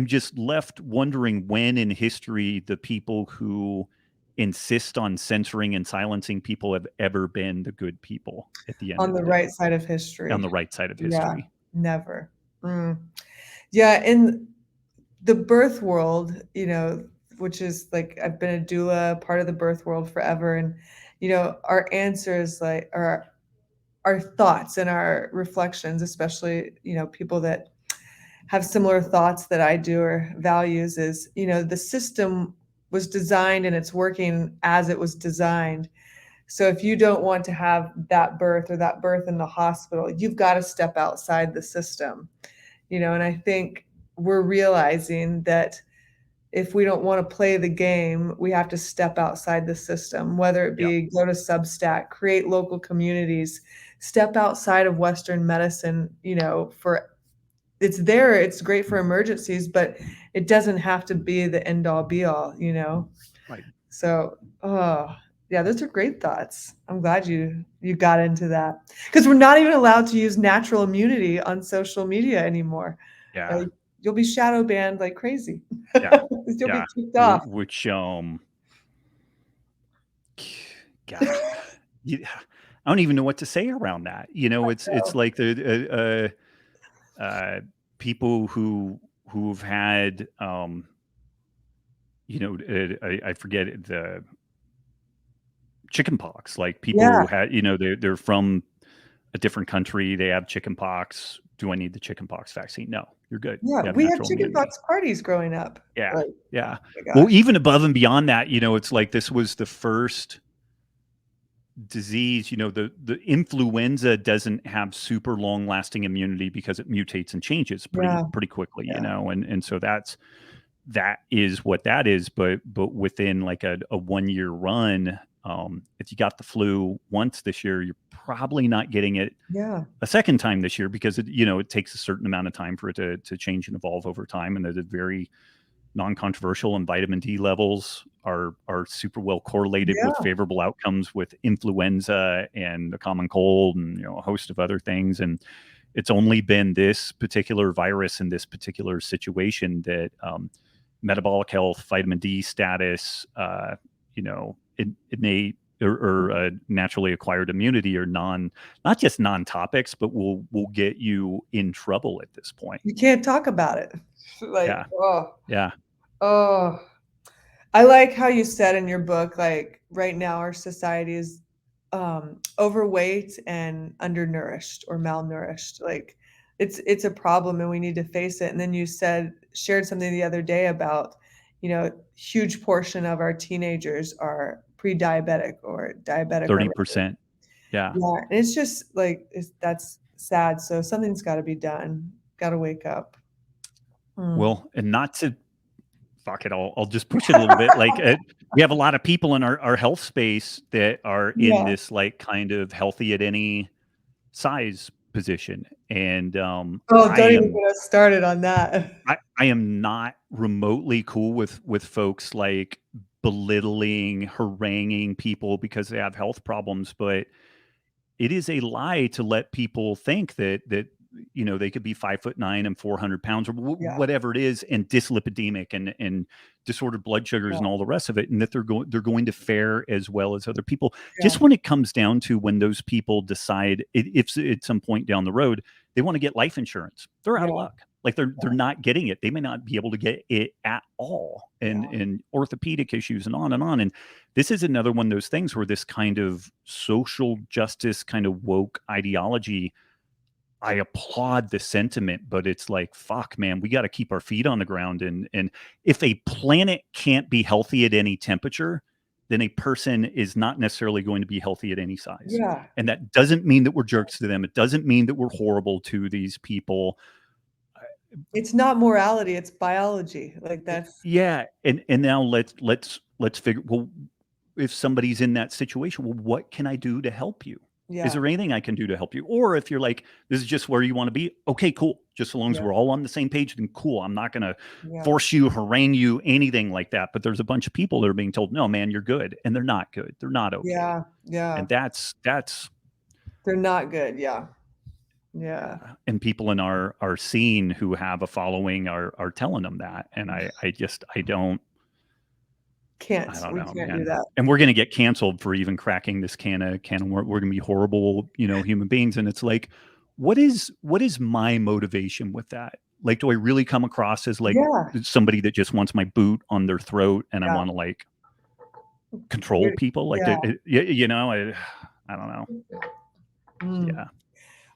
just left wondering when in history the people who insist on censoring and silencing people have ever been the good people at the end On of the the right day, side of on history. the right side of Yeah. history. Never. Mm. Yeah, in the birth world, which is like I've been a doula, part of the birth world forever, and our answers like our thoughts and our reflections, especially people that have similar thoughts that I do or values, is the system was designed and it's working as it was designed. So if you don't want to have that birth or that birth in the hospital, you've got to step outside the system. And I think we're realizing that if we don't want to play the game, we have to step outside the system, whether it Yeah. be go to Substack, create local communities, step outside of Western medicine, for it's there, it's great for emergencies, but it doesn't have to be the end all be all. Right. So, oh, yeah, those are great thoughts. I'm glad you got into that because we're not even allowed to use natural immunity on social media anymore. Yeah. Like you'll be shadow banned like crazy. Yeah. You'll be Yeah. kicked off. Which, God, you, I don't even know what to say around that. It's So, like the people who've had, I forget the chicken pox. Like people yeah, who had, they're from a different country, they have chicken pox. Do I need the chicken pox vaccine? No, you're good. yeah. You have We had natural immunity. chickenpox parties growing up. Yeah. Like, Yeah. oh my Well, gosh. even above and beyond that, it's like this was the first disease. The influenza doesn't have super long lasting immunity because it mutates and changes Yeah, pretty quickly, yeah, and so that is what that is. But within like a 1 year run, if you got the flu once this year, you're probably not getting it yeah, a second time this year because it takes a certain amount of time for it to change and evolve over time, and that it's very non-controversial, and vitamin D levels are super well correlated with yeah, favorable outcomes with influenza and the common cold and a host of other things. And it's only been this particular virus in this particular situation that metabolic health, vitamin D status, innate or naturally acquired immunity are not just non-topics, but will get you in trouble at this point. you can't talk about it. Like, Yeah, oh, yeah, oh. I like how you said in your book, like right now our society is overweight and undernourished or malnourished. Like it's a problem and we need to face it. And then you shared something the other day about, huge portion of our teenagers are pre-diabetic or diabetic already. 30%. Yeah. Yeah, and it's just like that's sad. So something's got to be done. Got to wake up. Mm. Well, and not to fuck it, I'll just push it a little bit. Like we have a lot of people in our health space that are in Yeah. this like kind of healthy at any size position, and Oh, I don't even am get us started on that. I am not remotely cool with folks like belittling, haranguing people because they have health problems, but it is a lie to let people think that they could be 5'9" and 400 pounds or Yeah. whatever it is, and dyslipidemic and disordered blood sugars Yeah. and all the rest of it, and that they're going to fare as well as other people. Yeah. Just when it comes down to when those people decide, if at some point down the road they want to get life insurance, they're out of Yeah. luck. Like they're not getting it. They may not be able to get it at all, and orthopedic issues and on and on. And this is another one of those things where this kind of social justice kind of woke ideology, I applaud the sentiment, but it's like, fuck, man, we got to keep our feet on the ground. And if a planet can't be healthy at any temperature, then a person is not necessarily going to be healthy at any size. Yeah. And that doesn't mean that we're jerks to them. It doesn't mean that we're horrible to these people. It's not morality, it's biology. Like that's Yeah. And now let's figure, well, if somebody's in that situation, well, what can I do to help you? yeah. Is there anything I can do to help you? Or if you're like, this is just where you want to be, okay, cool. Just as long as Yeah. we're all on the same page, then cool. I'm not going to Yeah. force you, harangue you, anything like that. But there's a bunch of people that are being told, no, man, you're good. And they're not good. They're not okay. Yeah. Yeah. And that's They're not good. Yeah. Yeah. and people in our scene who have a following are telling them that. And I don't Can't. I don't We know, can't do man. that. And we're going to get canceled for even cracking this can of worms. We're going to be horrible, human beings. And it's like, what is my motivation with that? Like, do I really come across as like Yeah. somebody that just wants my boot on their throat and I Yeah. want to like control You're- people? Like, yeah. I don't know. Mm. Yeah.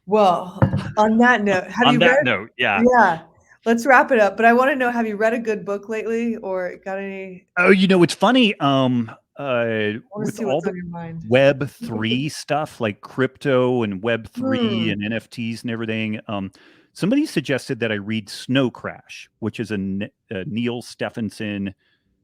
Well, on that note, have On you that read? note, yeah. Yeah. Let's wrap it up. But I want to know, have you read a good book lately or got any? Oh, it's funny. I want to With see all what's the on your mind. Web3 stuff like crypto and Web3 Hmm. and NFTs and everything. Somebody suggested that I read Snow Crash, which is a Neil Stephenson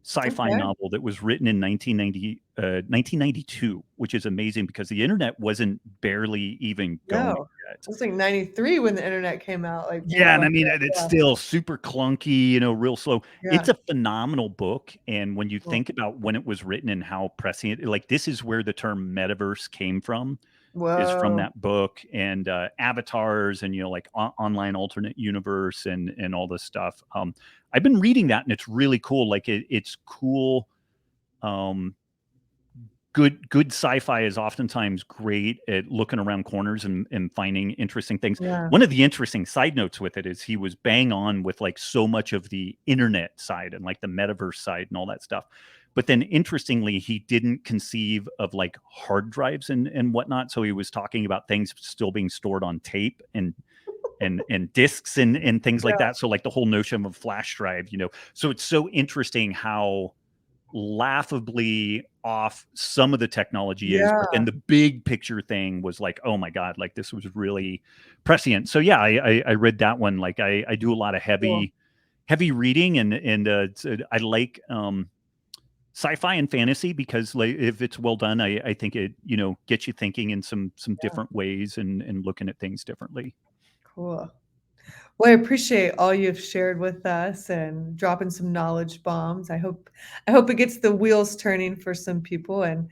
sci-fi Okay. novel that was written in 1992, which is amazing because the internet wasn't barely even going No. yet. It was like 93 when the internet came out. Like Yeah, and I mean, that. it's Yeah. still super clunky, real slow. Yeah. It's a phenomenal book, and when you Cool. think about when it was written and how prescient, like this is where the term metaverse came from, is from Whoa. that book, and avatars, and like online alternate universe, and all this stuff. I've been reading that, and it's really cool. Like it's cool. Good sci-fi is oftentimes great at looking around corners and finding interesting things. Yeah. One of the interesting side notes with it is he was bang on with like so much of the internet side and like the metaverse side and all that stuff. But then interestingly, he didn't conceive of like hard drives and whatnot. So he was talking about things still being stored on tape and discs and things like Yeah. that. So like the whole notion of a flash drive, so it's so interesting how laughably off some of the technology is, but then the big picture thing was like, oh my God, like this was really prescient. So yeah, I read that one. Like I do a lot of heavy reading and I like sci-fi and fantasy because like if it's well done, I think it gets you thinking in some different ways and looking at things differently. Cool. Well, I appreciate all you've shared with us and dropping some knowledge bombs. I hope it gets the wheels turning for some people. And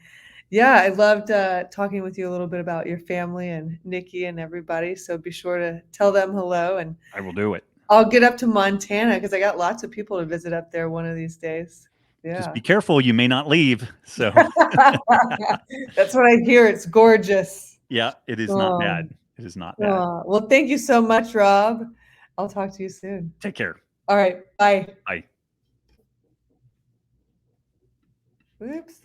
yeah, I loved talking with you a little bit about your family and Nikki and everybody. So be sure to tell them hello. And I will do it. I'll get up to Montana because I got lots of people to visit up there one of these days. Yeah. Just be careful. You may not leave. So That's what I hear. It's gorgeous. yeah, it is not bad. It is not bad. Well, thank you so much, Rob. I'll talk to you soon. Take care. All right. Bye. Bye. Oops.